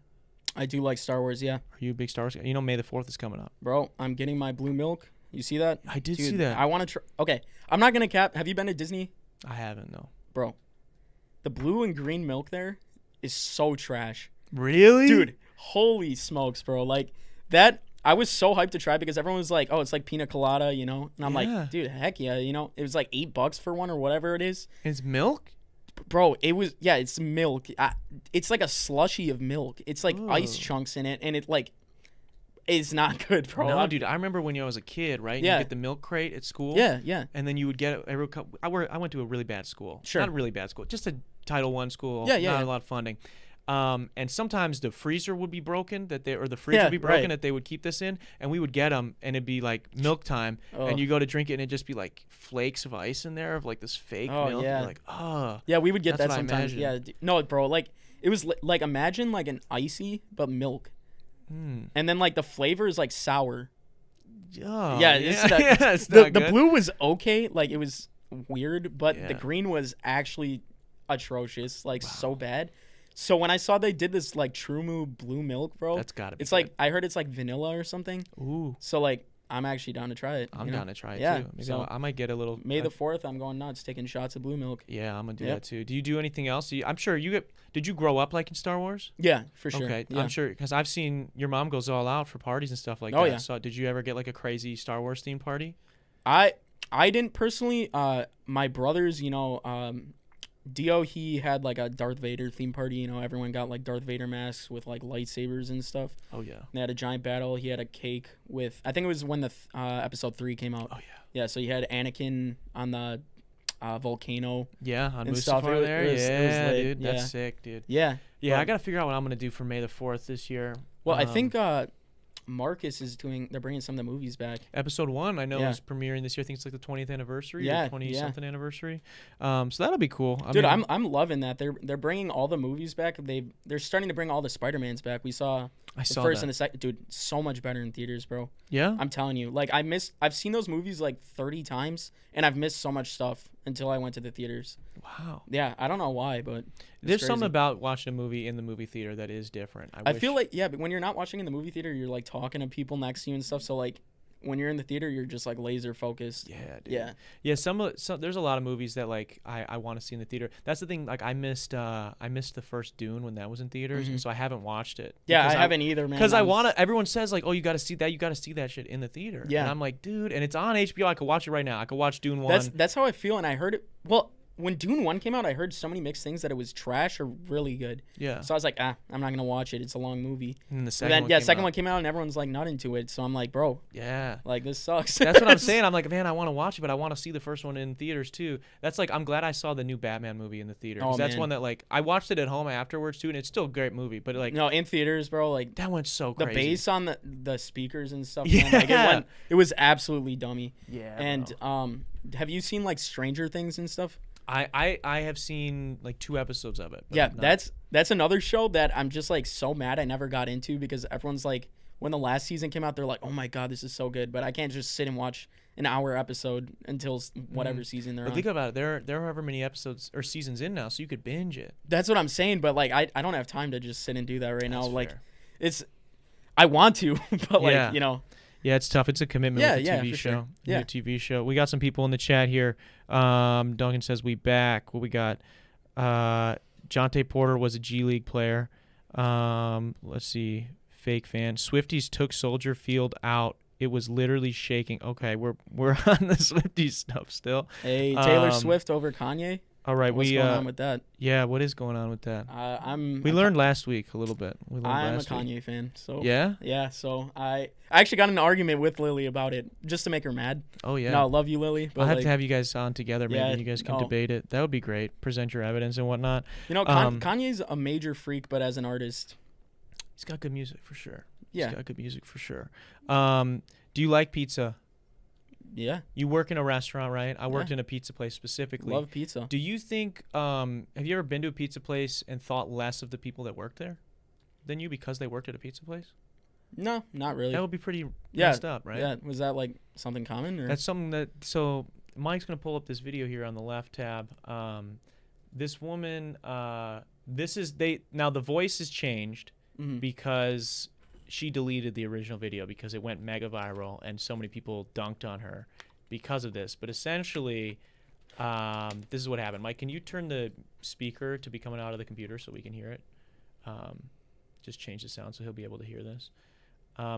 I do like Star Wars, yeah.
Are you a big Star Wars guy? You know May the 4th is coming up.
Bro, I'm getting my blue milk. You see that?
I did see that.
I want to try. Okay, I'm not going to cap. Have you been to Disney?
I haven't, no.
Bro, the blue and green milk there is so trash.
Really?
Dude, holy smokes, bro. Like, that, I was so hyped to try because everyone was like, oh, it's like pina colada, you know? And I'm like, dude, heck yeah, you know? It was like $8 for one or whatever it is.
It's milk?
Bro, it's milk. It's like a slushy of milk. It's like ice chunks in it, and it like is not good, bro.
No, dude, I remember when I was a kid, right?
Yeah.
You get the milk crate at school.
Yeah, yeah.
And then you would get every couple. I went to a really bad school.
Sure.
Not a really bad school, just a Title I school.
Yeah, yeah.
Not a lot of funding. And sometimes the freezer would be broken the fridge would be broken that they would keep this in, and we would get them, and it'd be like milk time, and you go to drink it, and it'd just be like flakes of ice in there of like this fake milk.
Yeah.
You're like, oh.
Yeah, we would get that
That's what I
sometimes. Yeah, no, bro, like it was like imagine like an icy but milk, and then like the flavor is like sour.
Oh,
yeah,
it's
the blue was okay, like it was weird, but the green was actually atrocious, like so bad. So when I saw they did this like True blue milk, bro,
that's gotta be.
It's good. Like I heard it's like vanilla or something.
Ooh.
So like I'm actually down to try it.
I'm down to try it too. Maybe
so
I might get a little.
May the 4th, I'm going nuts, taking shots of blue milk.
Yeah, I'm gonna do that too. Do you do anything else? I'm sure you get. Did you grow up like in Star Wars?
Yeah, for sure.
Okay,
yeah.
I'm sure because I've seen your mom goes all out for parties and stuff like that. Yeah. So did you ever get like a crazy Star Wars themed party?
I didn't personally. My brothers, you know, Dio, he had like a Darth Vader theme party. You know, everyone got like Darth Vader masks with like lightsabers and stuff.
Oh yeah.
They had a giant battle. He had a cake with. I think it was when the episode 3 came out.
Oh yeah.
Yeah. So you had Anakin on the volcano.
Yeah, on
and stuff.
Mustafar there.
It was
dude.
Yeah.
That's sick, dude.
Yeah.
Yeah, I gotta figure out what I'm gonna do for May the 4th this year.
Well, I think Marcus is doing. They're bringing some of the movies back.
Episode 1, I know, is premiering this year. I think it's like the 20th anniversary.
Yeah,
or 20-something anniversary. So that'll be cool.
Dude, I'm loving that. They're bringing all the movies back. They're starting to bring all the Spider-Mans back. I saw the first and the second. Dude, so much better in theaters, bro.
Yeah.
I'm telling you. Like I've seen those movies like 30 times, and I've missed so much stuff until I went to the theaters.
Wow.
Yeah, I don't know why, but
there's
crazy.
Something about watching a movie in the movie theater that is different.
I feel like but when you're not watching in the movie theater, you're like talking to people next to you and stuff. So like when you're in the theater, you're just like laser focused.
Yeah, dude.
Yeah.
Yeah, some there's a lot of movies that like I want to see in the theater. That's the thing. Like I missed the first Dune when that was in theaters, and so I haven't watched it.
Yeah, I haven't either, man.
Because I want to. Everyone says like, oh, you got to see that shit in the theater.
Yeah.
And I'm like, dude, and it's on HBO. I could watch it right now. I could watch Dune 1.
That's how I feel, and I heard it. Well, when Dune 1 came out, I heard so many mixed things that it was trash or really good.
Yeah.
So I was like, I'm not going to watch it. It's a long movie.
And the second
one came out and everyone's like not into it. So I'm like, bro.
Yeah.
Like, this sucks.
That's what I'm saying. I'm like, man, I want to watch it, but I want to see the first one in theaters too. That's like, I'm glad I saw the new Batman movie in the theater.
Oh,
that's
man.
one that like, I watched it at home afterwards too, and it's still a great movie. But like,
No, in theaters, bro. Like,
that went so
the
crazy.
bass on the speakers and stuff.
Yeah.
Man, like, it was absolutely dummy.
Yeah.
And
bro.
have you seen like Stranger Things and stuff?
I have seen like 2 episodes of it.
Yeah, that's another show that I'm just like so mad I never got into because everyone's like, when the last season came out, they're like, oh my god, this is so good, but I can't just sit and watch an hour episode until whatever season they're
But
on.
think about it. There are however many episodes or seasons in now, so you could binge it.
That's what I'm saying, but like I don't have time to just sit and do that right now.
That's
Like,
fair.
I want to, but like,
Yeah.
you know.
Yeah, it's tough. It's a commitment with a TV
for
show.
sure. Yeah.
New TV show. We got some people in the chat here. Duncan says we back. What we got? Jonte Porter was a G League player. Let's see. Fake fan. Swifties took Soldier Field out. It was literally shaking. Okay, we're on the Swifties stuff still.
Hey, Taylor Swift over Kanye.
All right,
What's going on with that?
Yeah, what is going on with that? We
We
learned last week a little bit.
I'm a Kanye fan, so
Yeah.
So I actually got in an argument with Lily about it just to make her mad.
Oh yeah.
No, I love you, Lily. But
I'll have to have you guys on together. Maybe
Yeah,
you guys can debate it. That would be great. Present your evidence and whatnot.
You know, Kanye's a major freak, but as an artist,
he's got good music for sure.
Yeah.
He's got good music for sure. Do you like pizza?
yeah,
You work in a restaurant, right? I worked in a pizza place specifically.
love pizza.
Do you think, have you ever been to a pizza place and thought less of the people that work there than you because they worked at a pizza place?
No, not really.
That would be pretty
Yeah,
messed up, right?
Yeah, was that like something common? Or?
That's something that, so Mike's going to pull up this video here on the left tab. This woman, now the voice is changed because she deleted the original video because it went mega viral and so many people dunked on her because of this. But essentially, this is what happened. Mike, can you turn the speaker to be coming out of the computer so we can hear it? Just change the sound so he'll be able to hear this.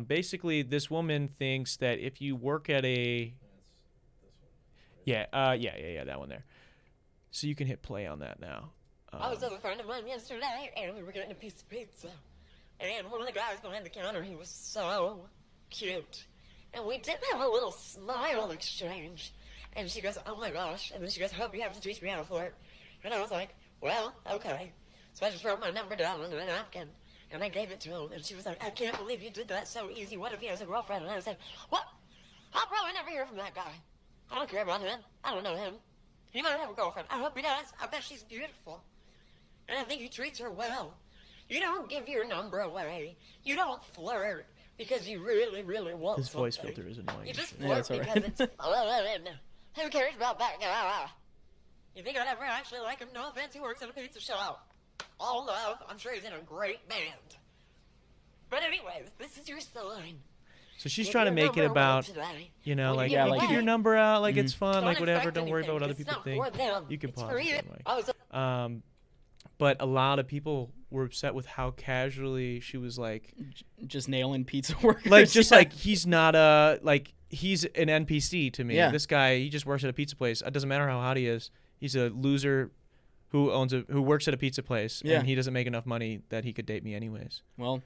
Basically, this woman thinks that if you work at a... Yeah, that one there. So you can hit play on that now.
I was with a friend of mine yesterday, and we were getting a piece of pizza. And one of the guys behind the counter, he was so cute. And we did have a little smile exchange. And she goes, oh my gosh. And then she goes, I hope you have to teach me how to flirt. And I was like, well, okay. So I just wrote my number down on a napkin. And I gave it to him. And she was like, I can't believe you did that so easy. What if he has a girlfriend? And I said, what? I'll probably never hear from that guy. I don't care about him. I don't know him. He might have a girlfriend. I hope he does. I bet she's beautiful. And I think he treats her well. You don't give your number away. You don't flirt because you really, really want
This voice
something.
filter is annoying.
You just
Yeah,
flirt
that's all
because
right.
it's, who cares about that guy? You think I'd ever actually like him? No offense, he works at a pizza shop. All love, I'm sure he's in a great band. But anyways, this is your sign.
So she's
Give
trying to
your
make it
number
about,
today.
you know,
When
like,
you
Yeah,
give
like-
it
give your
away,
number out, like it's fun,
don't
like whatever.
expect
Don't worry about what other
anything.
people
It's
think.
not for them.
You can
It's
pause
for
it,
you.
Mike.
Oh, so
But a lot of people were upset with how casually she was like,
just nailing pizza workers.
like just
Yeah.
like he's not he's an NPC to me.
Yeah.
This guy, he just works at a pizza place. It doesn't matter how hot he is. He's a loser who works at a pizza place,
Yeah.
and he doesn't make enough money that he could date me anyways.
Well,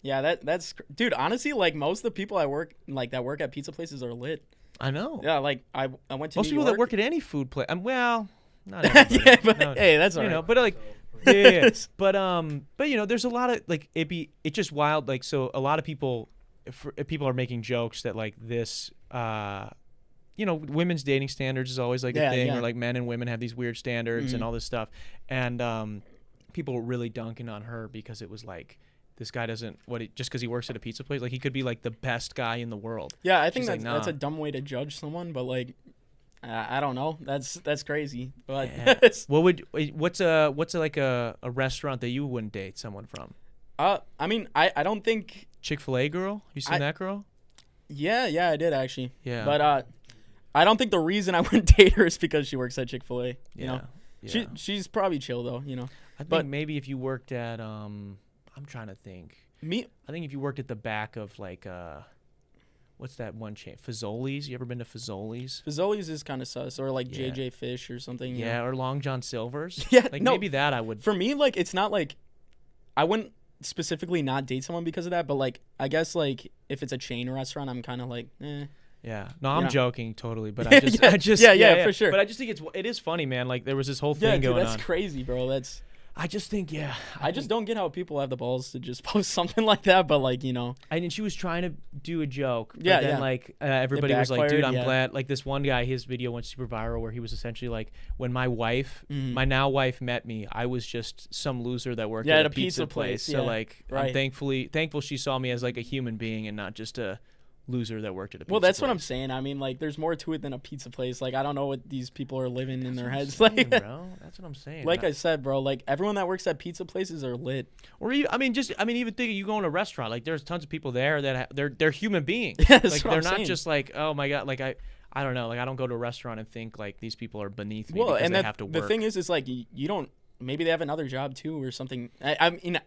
yeah, that's dude. Honestly, like most of the people that work at pizza places are lit.
I know.
Yeah, like I went to
Most
New
people
York.
that work at any food place, well, not everybody.
Yeah, but
No,
hey, that's all
you
right.
know, but like, yeah. But you know, there's a lot of like it's just wild. Like, so a lot of people, if people are making jokes that like this, you know, women's dating standards is always like a
Yeah,
thing,
yeah.
or like men and women have these weird standards and
Mhm.
all this stuff, and people were really dunking on her because it was like, this guy doesn't just because he works at a pizza place, like he could be like the best guy in the world.
Yeah, I think
She's like,
that's a
"Nah."
dumb way to judge someone, but like, I don't know. That's crazy. But
Yeah. What's like a restaurant that you wouldn't date someone from?
I mean, I don't think.
Chick-fil-A girl? You seen that girl?
Yeah, I did actually.
Yeah.
But I don't think the reason I wouldn't date her is because she works at Chick-fil-A. You know,
Yeah.
she's probably chill though. You know,
I think
but-
maybe if you worked at I'm trying to think.
me.
I think if you worked at the back of like what's that one chain? Fazoli's. You ever been to Fazoli's?
Fazoli's is kind of sus, or like JJ Fish or something.
Yeah, or Long John Silver's.
Yeah,
like
no,
maybe that I would.
For me, like it's not like I wouldn't specifically not date someone because of that, but like I guess like if it's a chain restaurant, I'm kind of like,
Yeah, no, I'm
Yeah.
joking totally, but I just,
for sure.
But I just think it is funny, man. Like there was this whole thing going
that's
on.
crazy, bro.
I just think,
I just don't get how people have the balls to just post something like that, but like,
And she was trying to do a joke. But
Yeah,
then,
yeah.
like, everybody was like, dude, I'm
backfired,
glad. Like, this one guy, his video went super viral where he was essentially like, when my wife, my now wife met me, I was just some loser that worked at a pizza place. So, like, I'm thankful she saw me as, like, a human being and not just a loser that worked at a pizza place.
Well, that's what I'm saying. I mean, like, there's more to it than a pizza place. Like, I don't know what these people are living in their heads. Like,
bro, that's what I'm saying.
Like I said, bro, like everyone that works at pizza places are lit.
Or even think you go in a restaurant, like there's tons of people there that they're human beings.
Yeah, that's
like
what
they're
I'm
not
saying.
just like, oh my god, like I don't know, like I don't go to a restaurant and think like these people are beneath me
Well,
because
and
they have to work.
the thing is like you don't. Maybe they have another job too or something. I mean,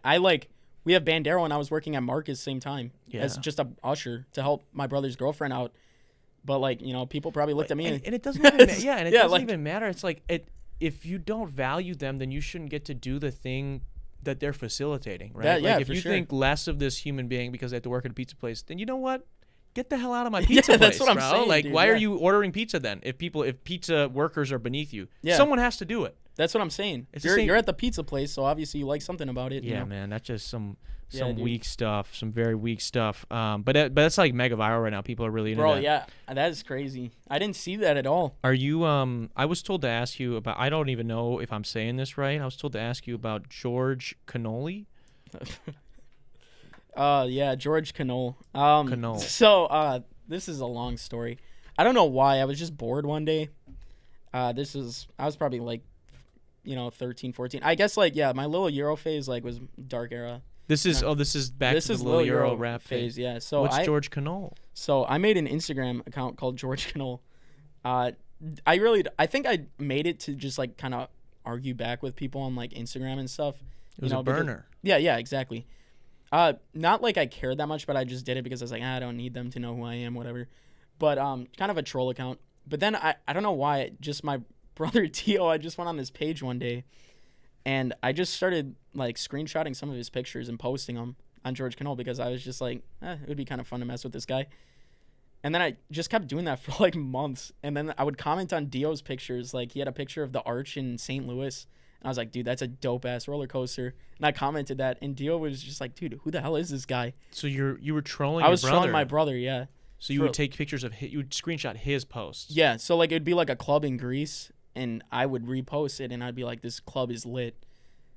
we have Bandero and I was working at Marcus same time as just a usher to help my brother's girlfriend out. But like, people probably looked at me
and it doesn't even doesn't
like,
even matter. It's like if you don't value them, then you shouldn't get to do the thing that they're facilitating, right? If you think less of this human being because they have to work at a pizza place, then you know what? Get the hell out of my pizza place,
that's what I'm
bro.
saying,
Like,
dude,
why are you ordering pizza then? If pizza workers are beneath you, someone has to do it.
That's what I'm saying. You're at the pizza place, so obviously you like something about it.
Yeah, man, that's just some
dude.
weak stuff, some very weak stuff. But that's like mega viral right now. People are really into
Bro,
that.
yeah, that is crazy. I didn't see that at all.
Are you? I was told to ask you about. I don't even know if I'm saying this right. I was told to ask you about George Cannoli.
Yeah, George Canole.
Canole.
So, this is a long story. I don't know why. I was just bored one day. I was probably like, 13, 14. I guess like, my Lil Euro phase like was dark era.
This is back to the Lil Euro rap phase.
Yeah. So
what's George Canole?
So I made an Instagram account called George Canole. I think I made it to just like kind of argue back with people on like Instagram and stuff.
It was a burner.
Yeah, exactly. Not like I cared that much, but I just did it because I was like, I don't need them to know who I am, whatever. But kind of a troll account. But then I don't know why, just my brother Tio, I just went on his page one day, and I just started like screenshotting some of his pictures and posting them on George Canole because I was just like, it would be kind of fun to mess with this guy. And then I just kept doing that for like months. And then I would comment on Dio's pictures. Like he had a picture of the arch in St. Louis. And I was like, dude, that's a dope ass roller coaster. And I commented that, and Dio was just like, dude, who the hell is this guy?
So you were trolling.
I was trolling my brother, yeah.
So you would take pictures of you would screenshot his posts.
Yeah, so like it'd be like a club in Greece, and I would repost it, and I'd be like, this club is lit,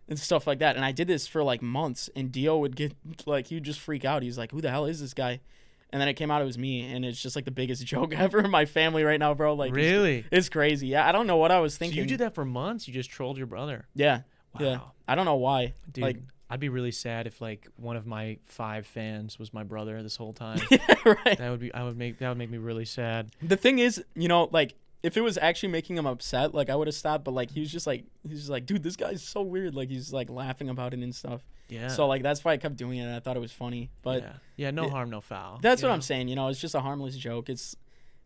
and stuff like that. And I did this for like months, and Dio would get like, he'd just freak out. He's like, who the hell is this guy? And then it came out it was me, and it's just like the biggest joke ever in my family right now, bro. Like,
really,
it's crazy. Yeah, I don't know what I was thinking.
So you did that for months. You just trolled your brother.
Yeah.
Wow.
Yeah. I don't know why.
Dude,
like,
I'd be really sad if like one of my 5 fans was my brother this whole time.
Yeah, right.
That would make me really sad.
The thing is, like if it was actually making him upset, like I would have stopped. But like he's just like, dude, this guy's so weird. Like he's like laughing about it and stuff.
Yeah.
So like that's why I kept doing it. And I thought it was funny. But
yeah, no harm, no foul.
That's what I'm saying. It's just a harmless joke.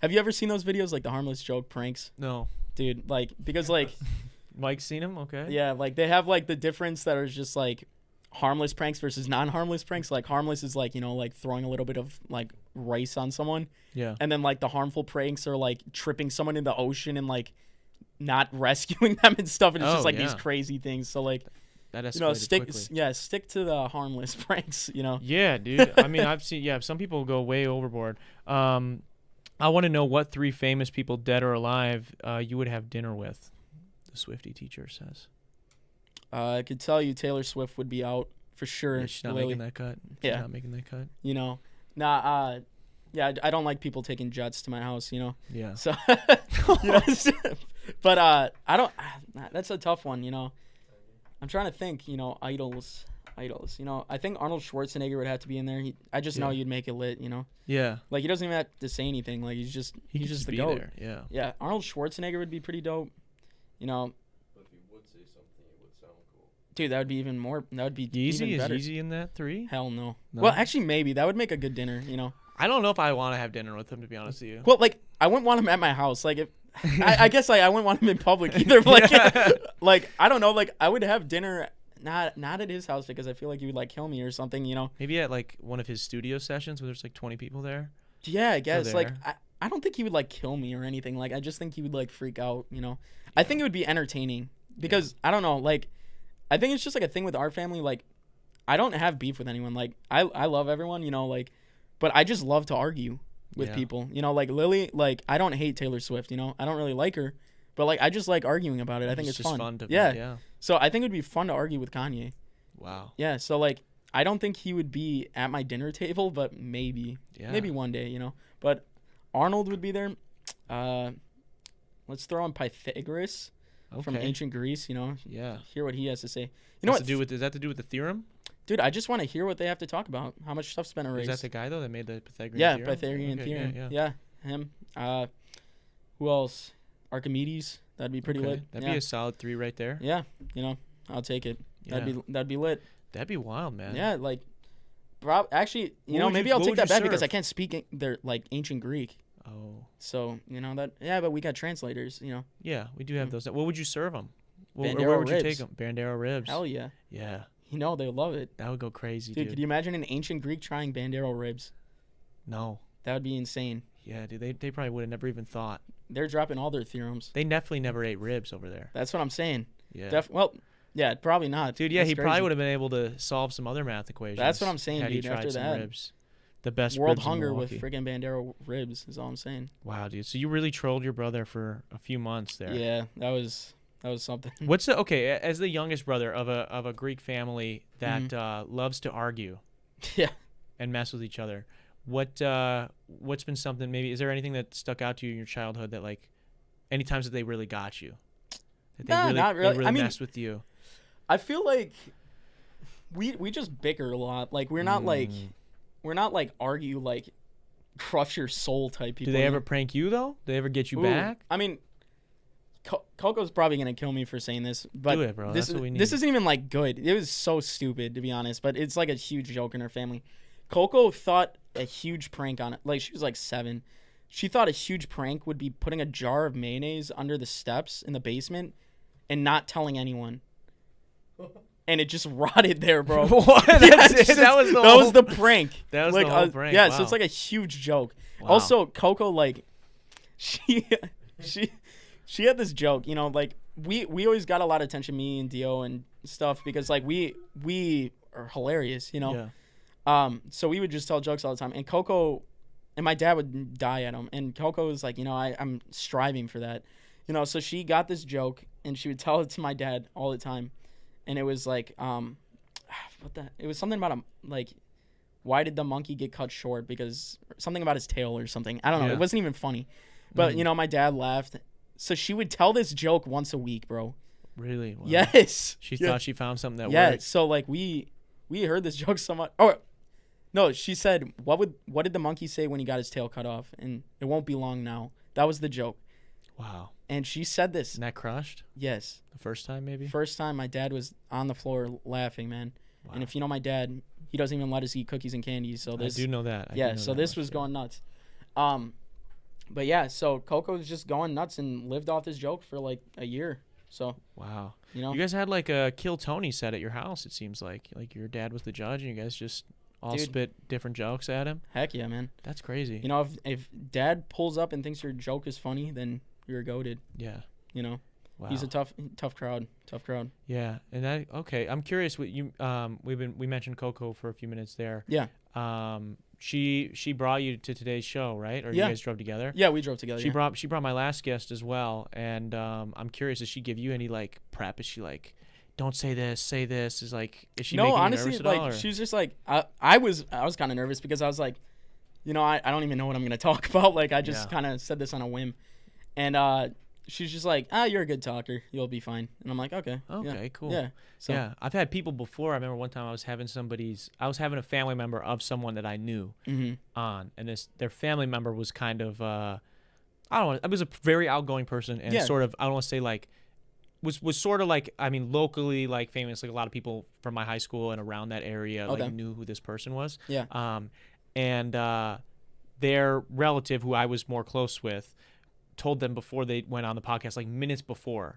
Have you ever seen those videos like the harmless joke pranks?
No,
dude. Like because like
Mike's seen them. Okay.
Yeah, like they have like the difference that are just like harmless pranks versus non-harmless pranks. Like harmless is like like throwing a little bit of like rice on someone.
Yeah.
And then like the harmful pranks are like tripping someone in the ocean and like not rescuing them and stuff. And it's just like these crazy things. So like
that escalated quickly.
Stick to the harmless pranks.
Yeah, dude. I mean, I've seen. Yeah, some people go way overboard. I want to know what 3 famous people, dead or alive, you would have dinner with. The Swiftie teacher says.
I could tell you Taylor Swift would be out for sure.
Yeah, she's not making that cut. She's not making that cut.
I don't like people taking jets to my house,
Yeah.
So, but I don't. That's a tough one, I'm trying to think, idols. I think Arnold Schwarzenegger would have to be in there. I just know you'd make it lit,
Yeah.
Like he doesn't even have to say anything. Like he's just the
be
goat.
there. Yeah.
Yeah. Arnold Schwarzenegger would be pretty dope.
But if he would say something, it would sound cool.
Dude, that would be even more. That would be
Yeezy
even better.
is Yeezy in that 3?
Hell no.
No?
Well, actually, maybe that would make a good dinner.
I don't know if I want to have dinner with him, to be honest with you.
Well, like I wouldn't want him at my house. Like if I guess like I wouldn't want him in public either. But, like, like I don't know. Like I would have dinner not at his house because I feel like he would like kill me or something. You know.
Maybe at like one of his studio sessions where there's like 20 people there.
Yeah, I guess. Like I don't think he would like kill me or anything. Like I just think he would like freak out. You know. Yeah. I think it would be entertaining because I don't know. Like I think it's just like a thing with our family. Like I don't have beef with anyone. Like I love everyone. You know. Like, but I just love to argue with people, you know, like Lily, like I don't hate Taylor Swift, you know, I don't really like her, but like I just like arguing about it. I think it's
just
fun.
Yeah.
So I think it would be fun to argue with Kanye.
Wow. Yeah.
So like I don't think he would be at my dinner table, but maybe one day, you know. But Arnold would be there. Let's throw in Pythagoras from ancient Greece, you know.
Yeah.
Hear what he has to say. You know what?
Is that to do with the theorem?
Dude, I just want to hear what they have to talk about. How much stuff's been erased.
Is that the guy, though, that made the Pythagorean theorem?
Yeah, Pythagorean theorem. Yeah, him. Who else? Archimedes. That'd be pretty lit.
That'd be a solid 3 right there.
Yeah, you know, I'll take it.
Yeah.
That'd be lit.
That'd be wild, man.
Yeah, like, actually, you know, maybe I'll take that back because I can't speak their like ancient Greek.
Oh.
So you know that. Yeah, but we got translators. You know.
Yeah, we do have those. What would you serve them?
Bandero
would
ribs.
You take them? Bandero ribs.
Hell yeah.
Yeah.
You know, they love it.
That would go crazy, dude.
Could you imagine an ancient Greek trying Bandero ribs?
No.
That would be insane.
Yeah, dude. They probably would have never even thought.
They're dropping all their theorems.
They definitely never ate ribs over there.
That's what I'm saying.
Yeah.
Well, yeah, probably not.
Dude, yeah, he probably would have been able to solve some other math equations.
That's what I'm saying,
had
dude.
He tried
after
some
that,
ribs. The best
world
ribs in
hunger with
Milwaukee.
friggin' Bandero ribs is all I'm saying.
Wow, dude. So you really trolled your brother for a few months there.
Yeah, that was something.
What's the as the youngest brother of a Greek family that loves to argue,
yeah,
and mess with each other? What's been something? Maybe is there anything that stuck out to you in your childhood that like, any times that they really got you? That
not really.
They really messed with you.
I feel like we just bicker a lot. Like we're not like argue like crush your soul type people.
Do they ever prank you though? Do they ever get you back?
I mean, Coco's probably gonna kill me for saying this, but
do it, bro. That's what we need.
This isn't even like good. It was so stupid to be honest, but it's like a huge joke in her family. Coco thought a huge prank on it. Like she was like 7. She thought a huge prank would be putting a jar of mayonnaise under the steps in the basement and not telling anyone. And it just rotted there, bro.
What? That
was the prank.
That was
like,
the whole prank.
Yeah,
wow.
So it's like a huge joke.
Wow.
Also, Coco, like, she had this joke, you know, like we always got a lot of attention, me and Dio and stuff, because like we are hilarious, you know.
Yeah.
So we would just tell jokes all the time, and Coco and my dad would die at them, and Coco was like, you know, I'm striving for that, you know. So she got this joke, and she would tell it to my dad all the time, and it was like, it was something about why did the monkey get cut short? Because something about his tail or something. I don't know.
Yeah.
It wasn't even funny, but you know, my dad laughed. So she would tell this joke once a week, bro.
Really? Wow.
Yes.
She thought she found something that worked.
Yeah. So like we heard this joke so much. Oh, no. She said, "What did the monkey say when he got his tail cut off?" And it won't be long now. That was the joke.
Wow.
And she said this.
And that crushed?
Yes.
The first time, maybe?
First time, my dad was on the floor laughing, man. Wow. And if you know my dad, he doesn't even let us eat cookies and candies. So this.
I do know that.
This was going nuts. But yeah, so Coco was just going nuts and lived off this joke for like a year. So
wow,
you know,
you guys had like a Kill Tony set at your house. It seems like your dad was the judge, and you guys just all spit different jokes at him.
Heck yeah, man.
That's crazy.
You know, if dad pulls up and thinks your joke is funny, then you're goated.
Yeah.
You know,
wow. He's
a tough crowd.
Yeah, and I'm curious. What you we mentioned Coco for a few minutes there.
Yeah.
She brought you to today's show, right? Or you guys drove together?
Yeah, we drove together.
She brought my last guest as well, and I'm curious. Does she give you any like prep? Is she like, don't say this, say this? Is she
no,
making
honestly,
you nervous
like
at all,
she was just like I was kind of nervous because I was like, you know, I don't even know what I'm gonna talk about. Like I just kind of said this on a whim, and she's just like, you're a good talker, you'll be fine. And I'm like, okay,
cool.
Yeah. So.
Yeah, I've had people before. I remember one time I was having a family member of someone that I knew on, and their family member was kind of, I was a very outgoing person and sort of, I don't want to say like, was sort of like, I mean, locally like famous, like a lot of people from my high school and around that area like knew who this person was.
Yeah.
And their relative, who I was more close with, told them before they went on the podcast, like minutes before,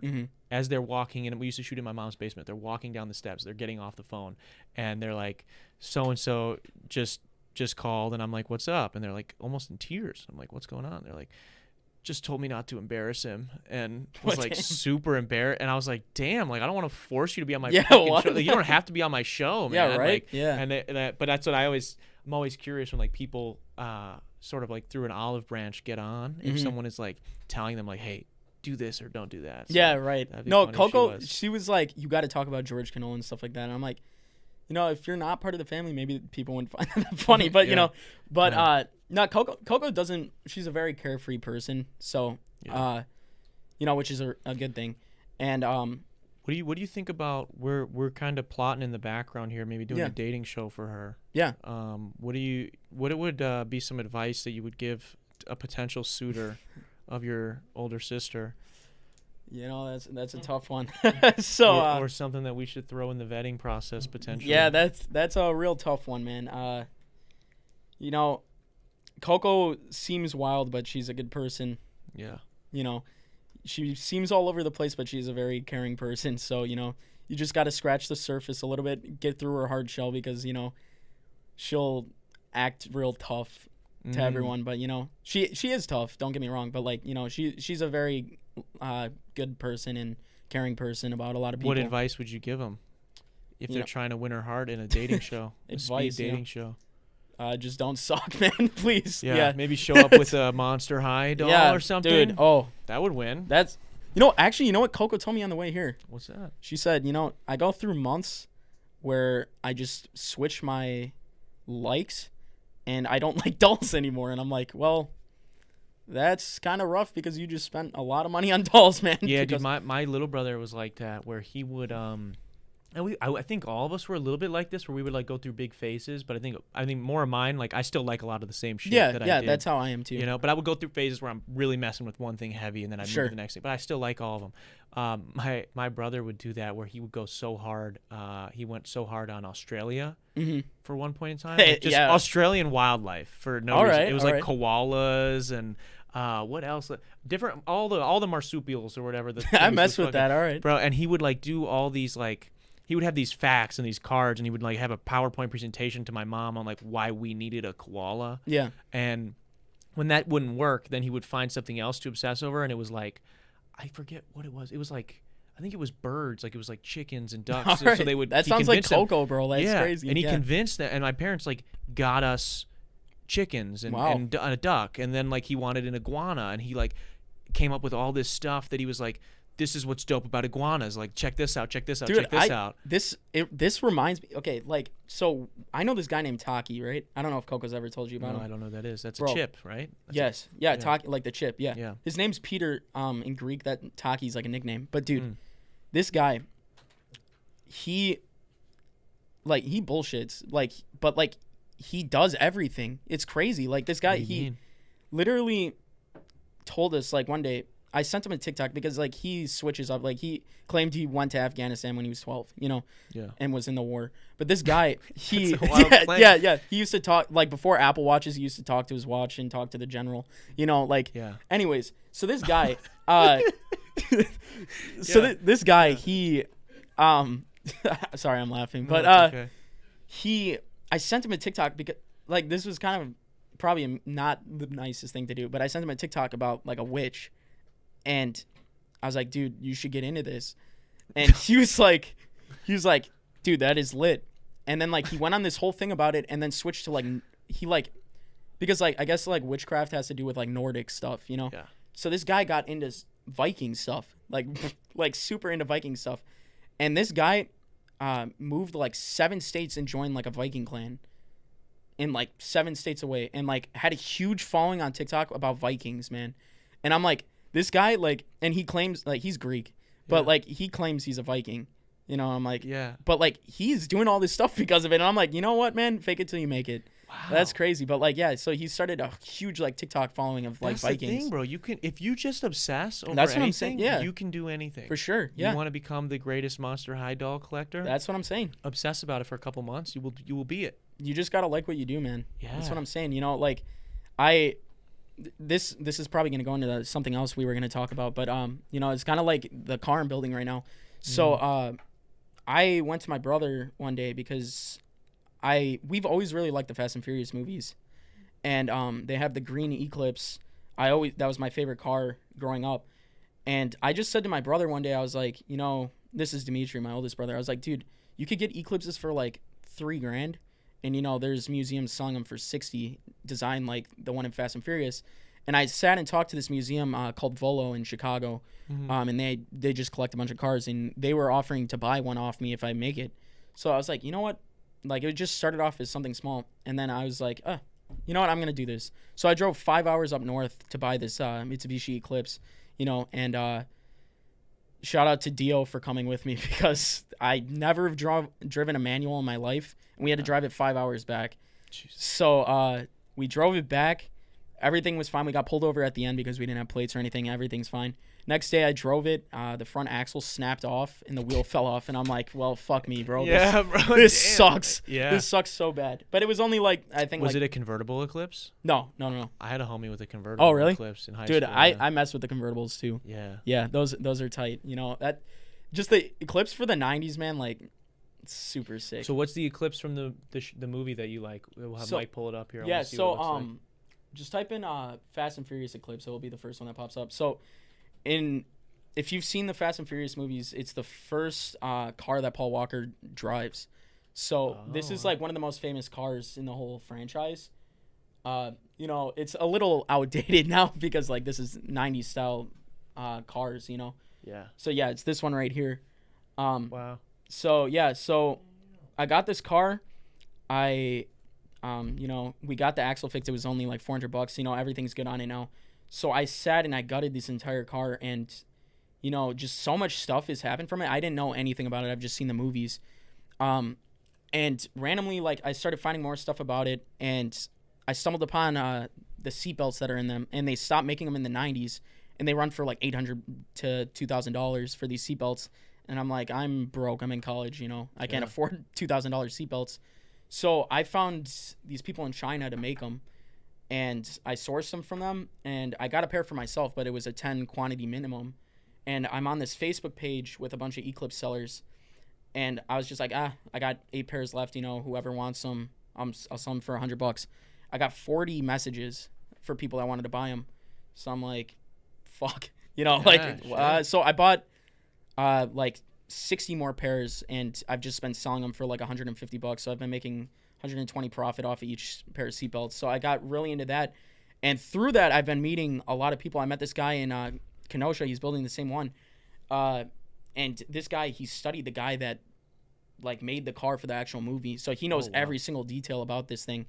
as they're walking in. We used to shoot in my mom's basement. They're walking down the steps. They're getting off the phone, and they're like, so-and-so just called. And I'm like, what's up? And they're like almost in tears. I'm like, what's going on? They're like, just told me not to embarrass him, and was like super embarrassed. And I was like, damn, like I don't want to force you to be on my fucking show. Like, you don't have to be on my show, man.
Yeah, right.
Like, and but that's what I'm always curious when like people sort of like through an olive branch get on if someone is like telling them like, hey, do this or don't do that. So
yeah, right. No, Coco, she was like, you got to talk about George Canola and stuff like that. And I'm like, if you're not part of the family, maybe people wouldn't find that funny. But no, Coco doesn't. She's a very carefree person. So, which is a good thing. And
what do you think about we're kind of plotting in the background here, maybe doing a dating show for her? Yeah. What would be some advice that you would give a potential suitor of your older sister?
That's a tough one. So
or something that we should throw in the vetting process potentially.
Yeah, that's a real tough one, man. Coco seems wild, but she's a good person. Yeah. She seems all over the place, but she's a very caring person. So, you just got to scratch the surface a little bit, get through her hard shell because, she'll act real tough to everyone. But, she is tough. Don't get me wrong. But, like, she's a very good person and caring person about a lot of people.
What advice would you give them if they're trying to win her heart in a dating show, a speed dating show?
Just don't suck, man. Please.
Yeah. Maybe show up with a Monster High doll or something.
Dude. Oh,
that would win.
That's, actually, you know what Coco told me on the way here?
What's that?
She said, I go through months where I just switch my likes and I don't like dolls anymore. And I'm like, well, that's kind of rough because you just spent a lot of money on dolls, man.
Yeah, dude, my little brother was like that, where he would and I think all of us were a little bit like this, where we would like go through big phases. But I think more of mine, like I still like a lot of the same shit. That I did,
that's how I am too.
But I would go through phases where I'm really messing with one thing heavy, and then I move to the next thing. But I still like all of them. My brother would do that, where he would go so hard. He went so hard on Australia for one point in time, just Australian wildlife for no reason. It was like koalas and. What else? Different, all the marsupials or whatever.
I mess with that. All right,
bro. And he would like do all these like. He would have these facts and these cards, and he would like have a PowerPoint presentation to my mom on like why we needed a koala. Yeah. And when that wouldn't work, then he would find something else to obsess over, and it was like, I forget what it was. It was like, I think it was birds, like it was like chickens and ducks.
Right.
So they would.
That sounds like Coco, bro. That's crazy.
And he convinced them, and my parents like got us chickens and a duck, and then like he wanted an iguana, and he like came up with all this stuff that he was like, this is what's dope about iguanas, like check this out, check this out.
Dude,
check this out.
This reminds me, okay, like, so I know this guy named Taki, right? I don't know if Coco's ever told you about him.
I don't know who that is. That's a chip, right?
Taki, like the chip. Yeah. His name's Peter. In Greek, that Taki's like a nickname. But dude, this guy, he bullshits, like, but like he does everything. It's crazy. Like this guy, he literally told us like one day. I sent him a TikTok because like he switches up. Like he claimed he went to Afghanistan when he was 12, and was in the war. But this guy, he he used to talk like before Apple Watches. He used to talk to his watch and talk to the general. Anyways, so this guy, this guy, he, sorry, I'm laughing, but I sent him a TikTok because like this was kind of probably not the nicest thing to do, but I sent him a TikTok about like a witch. And I was like, dude, you should get into this. And he was like, dude, that is lit. And then like he went on this whole thing about it and then switched to like, because like I guess like witchcraft has to do with like Nordic stuff, Yeah. So this guy got into Viking stuff, like super into Viking stuff. And this guy moved like 7 states and joined like a Viking clan in like 7 states away, and like had a huge following on TikTok about Vikings, man. And I'm like, this guy, like, and he claims, like, he's Greek, but, like, he claims he's a Viking. I'm like, but, like, he's doing all this stuff because of it. And I'm like, you know what, man? Fake it till you make it. Wow. That's crazy. But, like, so he started a huge, like, TikTok following of, like, Vikings.
That's the thing, bro. You can, if you just obsess over
that's what
anything,
I'm saying. Yeah.
You can do anything.
For sure, yeah.
You want to become the greatest Monster High doll collector?
That's what I'm saying.
Obsess about it for a couple months. You will be it.
You just got to like what you do, man. Yeah. That's what I'm saying. Like, This is probably gonna go into something else we were gonna talk about, but it's kind of like the car I'm building right now. So I went to my brother one day because we've always really liked the Fast and Furious movies, and they have the green Eclipse. That was my favorite car growing up, and I just said to my brother one day, I was like, this is Dimitri, my oldest brother. I was like, dude, you could get Eclipses for like $3,000, and there's museums selling them for 60, designed like the one in Fast and Furious. And I sat and talked to this museum called Volo in Chicago, and they just collect a bunch of cars, and they were offering to buy one off me if I make it. So I was like, you know what? Like, it just started off as something small, and then I was like, you know what? I'm gonna do this. So I drove 5 hours up north to buy this Mitsubishi Eclipse, and shout out to Dio for coming with me because I never have driven a manual in my life, and we had to drive it 5 hours back. Jesus. So we drove it back. Everything was fine. We got pulled over at the end because we didn't have plates or anything. Everything's fine. Next day, I drove it. The front axle snapped off and the wheel fell off. And I'm like, well, fuck me, bro.
Yeah, bro.
This sucks.
Yeah.
This sucks so bad. But it was only like, I think
Was it a convertiable Eclipse?
No.
I had a homie with a convertible Eclipse in high school.
Dude, I mess with the convertibles too.
Yeah.
Yeah, those are tight. That just the Eclipse for the 90s, man, like, it's super sick.
So what's the Eclipse from the movie that you like? We'll have Mike pull it up here.
Yeah, so just type in Fast and Furious Eclipse. It will be the first one that pops up. So if you've seen the Fast and Furious movies, it's the first car that Paul Walker drives. So this is like one of the most famous cars in the whole franchise. It's a little outdated now because like this is 90s style cars,
Yeah.
So yeah, it's this one right here.
Wow.
So yeah, I got this car. We got the axle fixed. It was only like $400. Everything's good on it now. So I sat and I gutted this entire car, and just so much stuff has happened from it. I didn't know anything about it. I've just seen the movies. And randomly, like, I started finding more stuff about it, and I stumbled upon the seatbelts that are in them, and they stopped making them in the 90s, and they run for like $800 to $2,000 for these seatbelts. And I'm like, I'm broke. I'm in college, I can't afford $2,000 seatbelts. So I found these people in China to make them, and I sourced them from them, and I got a pair for myself, but it was a 10 quantity minimum. And I'm on this Facebook page with a bunch of Eclipse sellers, and I was just like, I got 8 pairs left, whoever wants them, I'll sell them for $100. I got 40 messages for people that wanted to buy them. So I'm like, fuck,
sure.
So I bought like 60 more pairs, and I've just been selling them for like $150. So I've been making 120 profit off of each pair of seatbelts. So I got really into that, and through that I've been meeting a lot of people. I met this guy in Kenosha. He's building the same one, and this guy, he studied the guy that like made the car for the actual movie, so he knows every single detail about this thing.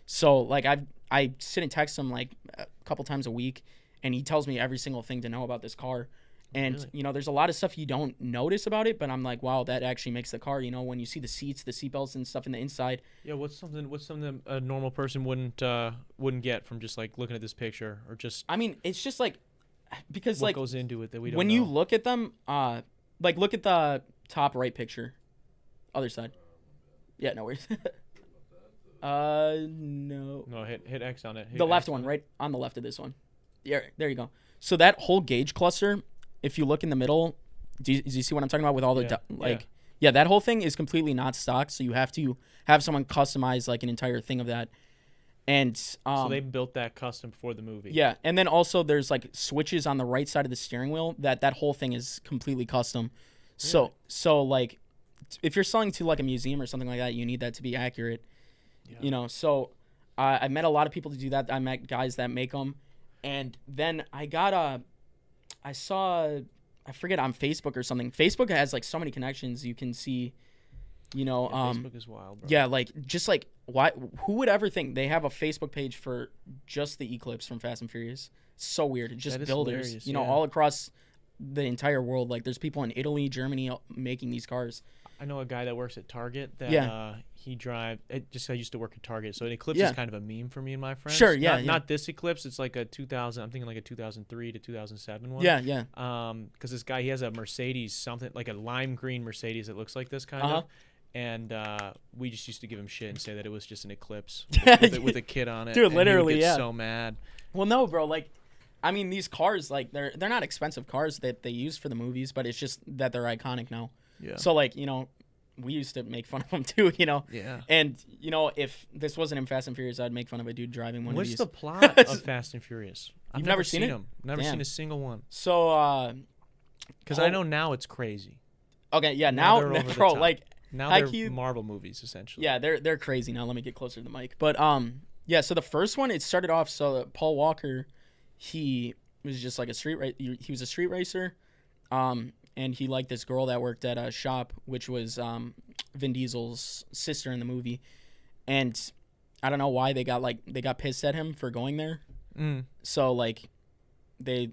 So like I sit and text him like a couple times a week, and he tells me every single thing to know about this car. And,
Really?
There's a lot of stuff you don't notice about it, but I'm like, wow, that actually makes the car, when you see the seats, the seatbelts and stuff in the inside.
Yeah, what's something a normal person wouldn't get from just like looking at this picture, or just
I mean, it's just like, because
what
like
goes into it that we don't
when
know?
you look at them, like look at the top right picture, other side. Yeah, no worries. No.
No, hit X on it. Hit
The left
X
one,
on it.
right on the left of this one. Yeah, there you go. So that whole gauge cluster, if you look in the middle, do you see what I'm talking about with all the that whole thing is completely not stock, so you have to have someone customize like an entire thing of that. And
so they built that custom for the movie.
Yeah, and then also there's like switches on the right side of the steering wheel that whole thing is completely custom.
Really?
So like if you're selling to like a museum or something like that, you need that to be accurate.
Yeah.
So I met a lot of people to do that. I met guys that make them, and then I forget, on Facebook or something. Facebook has like so many connections. You can see,
Facebook is wild, bro.
Yeah, like just like who would ever think they have a Facebook page for just the Eclipse from Fast and Furious? So weird. It's just
That is
builders,
hilarious,
all across the entire world. Like there's people in Italy, Germany making these cars.
I know a guy that works at Target that he drives. I used to work at Target, so an Eclipse is kind of a meme for me and my friends.
Sure, yeah,
Not this Eclipse. It's like a 2000. I'm thinking like a 2003 to 2007 one.
Yeah.
Because this guy, he has a Mercedes, something like a lime green Mercedes that looks like this kind of. And we just used to give him shit and say that it was just an eclipse with a kid on it.
Dude,
and
literally,
he would get
yeah.
so mad.
Well, no, bro. Like, I mean, these cars, like, they're not expensive cars that they use for the movies, but it's just that they're iconic now.
Yeah.
So, like, we used to make fun of them too,
Yeah.
And, if this wasn't in Fast and Furious, I'd make fun of a dude driving one of these.
What's the plot of Fast and Furious? I've
never seen it?
them. Never
Damn.
seen a single one.
So,
Because I know now it's crazy.
okay, yeah,
Now
now
they're over the
bro,
top.
like,
Now
High
they're
key-
Marvel movies, essentially.
yeah, they're crazy now. Let me get closer to the mic. But, yeah, so the first one, it started off, so Paul Walker, he was just like he was a street racer, and he liked this girl that worked at a shop, which was Vin Diesel's sister in the movie, and I don't know why they got pissed at him for going there. So like they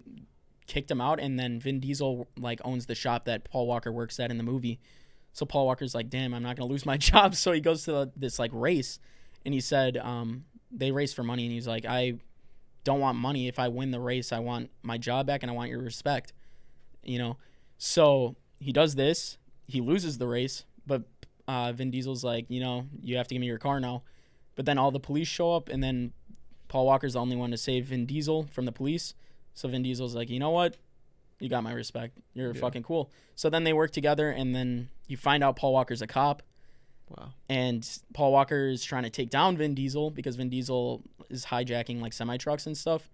kicked him out, and then Vin Diesel like owns the shop that Paul Walker works at in the movie. So Paul Walker's like, damn, I'm not gonna lose my job. So he goes to this like race, and he said they race for money, and he's like, I don't want money. If I win the race, I want my job back, and I want your respect. So he does this. He loses the race, but Vin Diesel's like, you have to give me your car now. But then all the police show up, and then Paul Walker's the only one to save Vin Diesel from the police. So Vin Diesel's like, you know what? You got my respect. You're fucking cool. So then they work together, and then you find out Paul Walker's a cop.
Wow.
And Paul Walker is trying to take down Vin Diesel because Vin Diesel is hijacking like semi-trucks and stuff.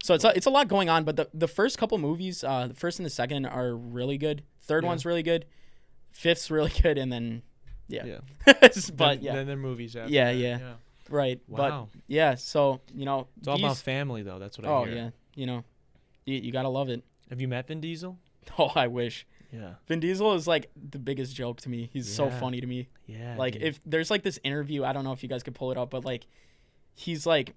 So it's a lot going on, but the first couple movies, the first and the second are really good. Third one's really good. Fifth's really good, and then but
then they're movies after
yeah,
that.
yeah. Right.
Wow.
But yeah, so
It's all about family, though. That's what I hear.
yeah, you gotta love it.
Have you met Vin Diesel?
Oh, I wish.
Yeah.
Vin Diesel is like the biggest joke to me. He's so funny to me.
Yeah.
Like
dude.
if there's like this interview, I don't know if you guys could pull it up, but like he's like,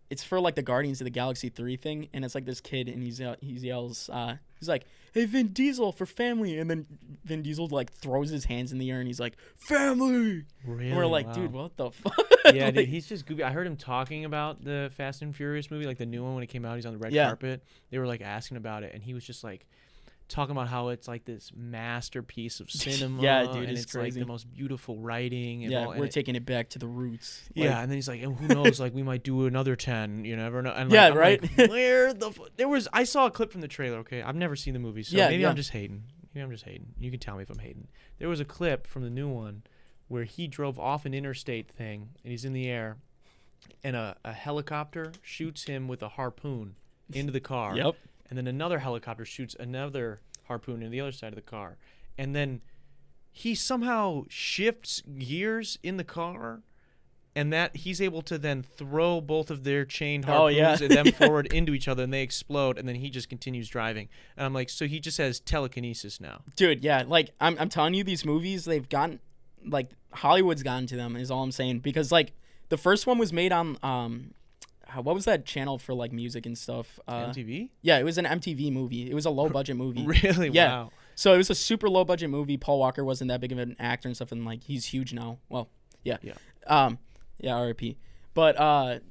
it's for like the Guardians of the Galaxy 3 thing, and it's like this kid, and he yells, he's like, "Hey, Vin Diesel, for family," and then Vin Diesel like throws his hands in the air, and he's like, "Family."
Really?
And we're like,
Wow.
dude, what the fuck?
Yeah,
Like,
dude, he's just goofy. I heard him talking about the Fast and Furious movie, like the new one when it came out. He's on the red carpet. They were like asking about it, and he was just like talking about how it's like this masterpiece of cinema.
Yeah, dude,
and
it's
it's like
crazy.
the most beautiful writing. And
yeah,
all, and
we're taking it back to the roots.
yeah, and then he's like, and who knows? Like we might do another 10. You never know. And like,
Yeah,
I'm
right?
Like, where the there was? I saw a clip from the trailer. Okay, I've never seen the movie, so maybe I'm just hating. Maybe I'm just hating. You can tell me if I'm hating. There was a clip from the new one where he drove off an interstate thing, and he's in the air, and a helicopter shoots him with a harpoon into the car.
Yep.
And then another helicopter shoots another harpoon in the other side of the car. And then he somehow shifts gears in the car, and that he's able to then throw both of their chained harpoons and them forward into each other, and they explode, and then he just continues driving. And I'm like, so he just has telekinesis now.
Dude, yeah, like I'm telling you, these movies, they've gotten, like, Hollywood's gotten to them is all I'm saying, because like the first one was made on what was that channel for like music and stuff?
MTV?
Yeah, it was an MTV movie. It was a low budget movie.
Really?
Yeah.
Wow.
So it was a super low budget movie. Paul Walker wasn't that big of an actor and stuff, and like he's huge now. Well, yeah.
Yeah.
Yeah, R.I.P. But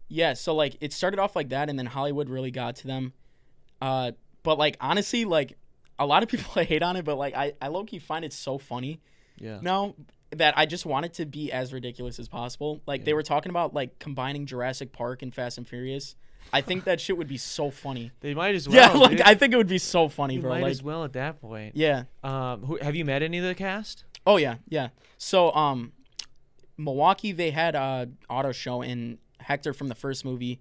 yeah, so like it started off like that, and then Hollywood really got to them. But like honestly, like a lot of people hate on it, but like I low-key find it so funny.
Yeah.
Now that I just want it to be as ridiculous as possible. Like they were talking about like combining Jurassic Park and Fast and Furious. I think that shit would be so funny.
They might as well.
Yeah, like
dude.
I think it would be so funny, bro.
Might
Like
as well at that point.
yeah.
Have you met any of the cast?
Oh yeah, yeah. So Milwaukee, they had a auto show, and Hector from the first movie,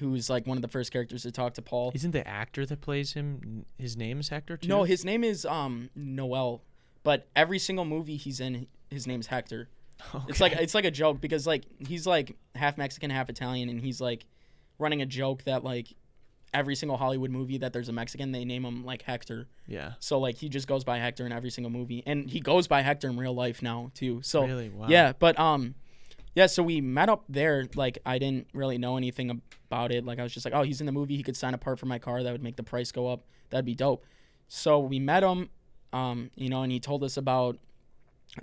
who's like one of the first characters to talk to Paul.
Isn't the actor that plays him, his name is Hector too?
No, his name is Noel, but every single movie he's in, his name's Hector.
Okay.
It's like a joke because like he's like half Mexican, half Italian, and he's like running a joke that like every single Hollywood movie that there's a Mexican, they name him like Hector.
Yeah.
So like he just goes by Hector in every single movie, and he goes by Hector in real life now too. So
Really? Wow.
yeah, but yeah. So we met up there. Like I didn't really know anything about it. Like I was just like, oh, he's in the movie. He could sign a part for my car. That would make the price go up. That'd be dope. So we met him. And he told us about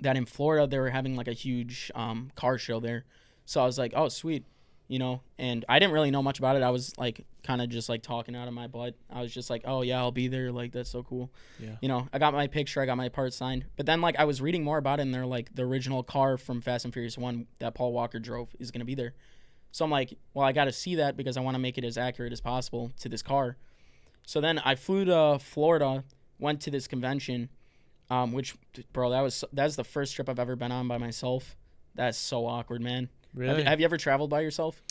that in Florida they were having like a huge car show there. So I was like, oh sweet, you know, and I didn't really know much about it. I was like kind of just like talking out of my butt. I was just like, oh yeah, I'll be there. Like, that's so cool.
Yeah.
You know, I got my picture, I got my part signed. But then like I was reading more about it, and they're like, the original car from Fast and Furious 1 that Paul Walker drove is going to be there. So I'm like, well, I got to see that because I want to make it as accurate as possible to this car. So then I flew to Florida, went to this convention, which, bro, that's the first trip I've ever been on by myself. That's so awkward, man.
Really?
Have you ever traveled by yourself?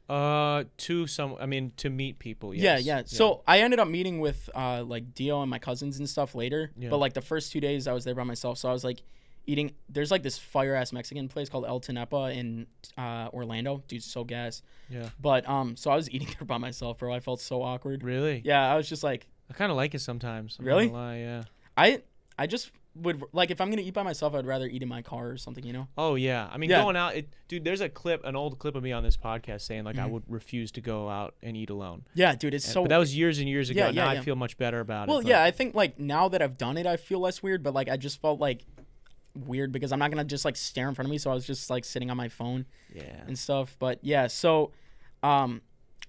To meet people. Yes.
Yeah. So I ended up meeting with like Dio and my cousins and stuff later.
Yeah.
But like the first 2 days I was there by myself. So I was like eating. There's like this fire ass Mexican place called El Tenepa in Orlando. Dude, so gas.
Yeah.
But so I was eating there by myself, bro. I felt so awkward.
Really?
Yeah. I was just like.
I kind of like it sometimes. I'm
Really?
not gonna lie, yeah.
I just would like if I'm gonna eat by myself, I'd rather eat in my car or something, you know.
Oh yeah, I mean
Yeah.
going out, dude. There's an old clip of me on this podcast saying like I
Mhm.
would refuse to go out and eat alone.
Yeah, dude, it's so.
But that was years and years ago.
Yeah,
Now
yeah.
I feel much better about
Well,
it.
yeah, I think like now that I've done it, I feel less weird. But like I just felt like weird because I'm not gonna just like stare in front of me. So I was just like sitting on my phone
Yeah.
and stuff. But yeah, so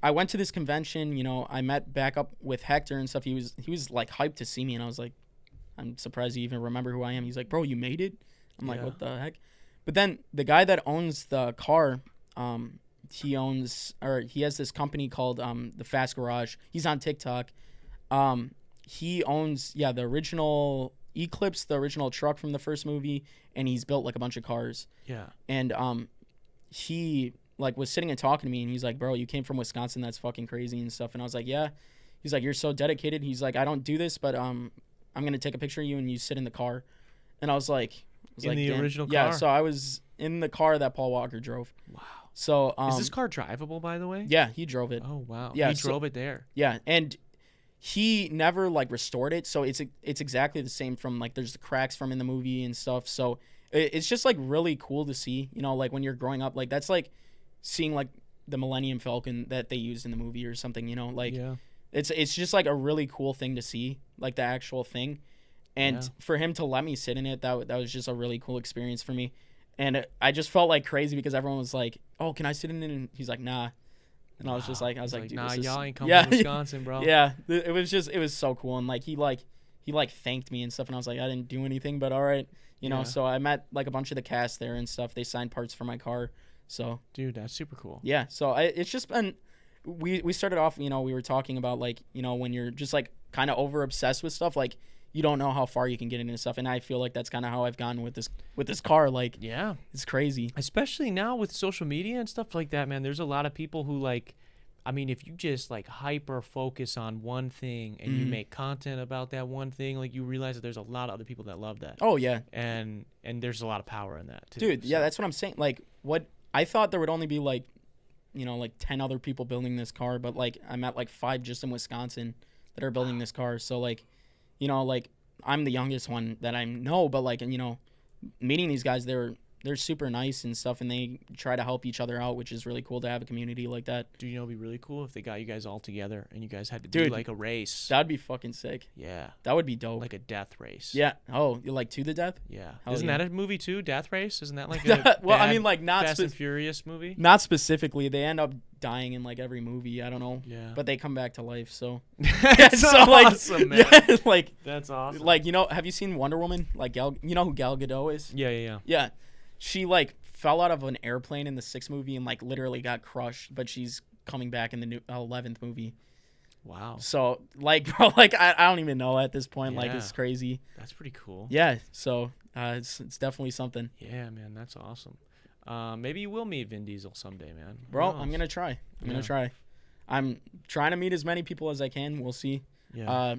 I went to this convention. You know, I met back up with Hector and stuff. He was like hyped to see me, and I was like, I'm surprised you even remember who I am. He's like, bro, you made it. I'm like,
Yeah.
what the heck? But then the guy that owns the car, he has this company called the Fast Garage. He's on TikTok. He owns the original Eclipse, the original truck from the first movie, and he's built like a bunch of cars.
Yeah.
And he like was sitting and talking to me, and he's like, bro, you came from Wisconsin, that's fucking crazy and stuff. And I was like, yeah. He's like, you're so dedicated. He's like, I don't do this, but I'm gonna take a picture of you and you sit in the car. And I was like,
In the
damn.
original
Yeah,
car?
so I was in the car that Paul Walker drove.
Wow.
So
Is this car drivable, by the way?
yeah, he drove it.
Oh wow.
Yeah,
He
so-
drove it there.
Yeah, and he never like restored it, so it's exactly the same from like there's the cracks from in the movie and stuff. So it's just like really cool to see, you know, like when you're growing up, like that's like seeing like the Millennium Falcon that they used in the movie or something, you know, like
Yeah.
it's just like a really cool thing to see, like the actual thing. And
Yeah.
for him to let me sit in it, that was just a really cool experience for me. And I just felt like crazy because everyone was like, "Oh, can I sit in it?" And he's like, "Nah." And I was just like,
He's
dude,
nah,
this is...
y'all ain't coming
yeah,
from Wisconsin, bro.
yeah. It was so cool, and like he thanked me and stuff, and I was like, I didn't do anything, but all right, you know.
Yeah.
So I met like a bunch of the cast there and stuff. They signed parts for my car, so
Dude, that's super cool.
yeah. So it's just been. We started off, you know, we were talking about like, you know, when you're just like kind of over obsessed with stuff, like you don't know how far you can get into stuff, and I feel like that's kind of how I've gone with this car. Like,
Yeah.
it's crazy.
Especially now with social media and stuff like that, man. There's a lot of people who like, I mean, if you just like hyper focus on one thing and you
Mhm.
make content about that one thing, like you realize that there's a lot of other people that love that.
Oh yeah,
And there's a lot of power in that too.
dude. Yeah,
So-
that's what I'm saying. Like, what I thought there would only be like, you know, like 10 other people building this car, but like I met like 5 just in Wisconsin that are building this car. So like, you know, like I'm the youngest one that I know, but like, and you know, meeting these guys, they're super nice and stuff, and they try to help each other out, which is really cool to have a community like that.
Do you know it'd be really cool if they got you guys all together and you guys had to do
Dude,
like a race?
That'd be fucking sick.
Yeah.
That would be dope.
Like a death race.
Yeah. Oh, you like to the death?
Yeah.
Hell
Isn't
yeah.
that a movie too? Death Race? Isn't that like a
Well, I
bad
mean, like not
Fast and Furious movie?
not specifically. They end up dying in like every movie. I don't know.
Yeah.
But they come back to life. So
That's
so like,
awesome, man.
yeah, like
That's awesome.
like you know, have you seen Wonder Woman? Like you know who Gal Gadot is?
Yeah.
Yeah, she like fell out of an airplane in the 6th movie and like literally got crushed, but she's coming back in the new 11th movie.
Wow.
So like, bro, like I don't even know at this point. Like
Yeah.
it's crazy.
That's pretty cool.
Yeah. So it's definitely something,
Yeah, man, that's awesome. Maybe you will meet Vin Diesel someday, man. Who
bro.
knows?
I'm gonna try. I'm
Yeah.
gonna try. I'm trying to meet as many people as I can. We'll see.
Yeah.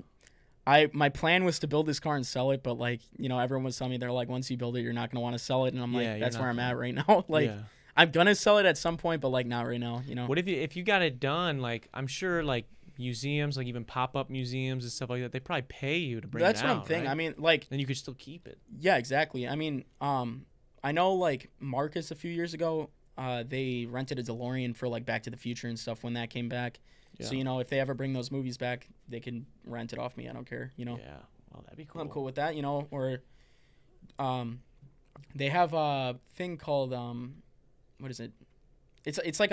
My plan was to build this car and sell it, but like, you know, everyone was telling me they're like, once you build it, you're not gonna want to sell it, and I'm
Yeah,
like,
you're
that's
not
where I'm
gonna-
at right now. Like,
yeah.
I'm gonna sell it at some point, but like not right now. You know.
What if you got it done? Like, I'm sure like museums, like even pop-up museums and stuff like that, they probably pay you to bring
That's
it
what
out.
I'm thinking.
Right?
I mean, like,
then you could still keep it.
yeah, exactly. I mean, I know like Marcus a few years ago, they rented a DeLorean for like Back to the Future and stuff when that came back. So,
Yeah.
you know, if they ever bring those movies back, they can rent it off me. I don't care, you know.
Yeah. Well, that'd be cool.
I'm cool with that, you know. Or they have a thing called what is it? it's like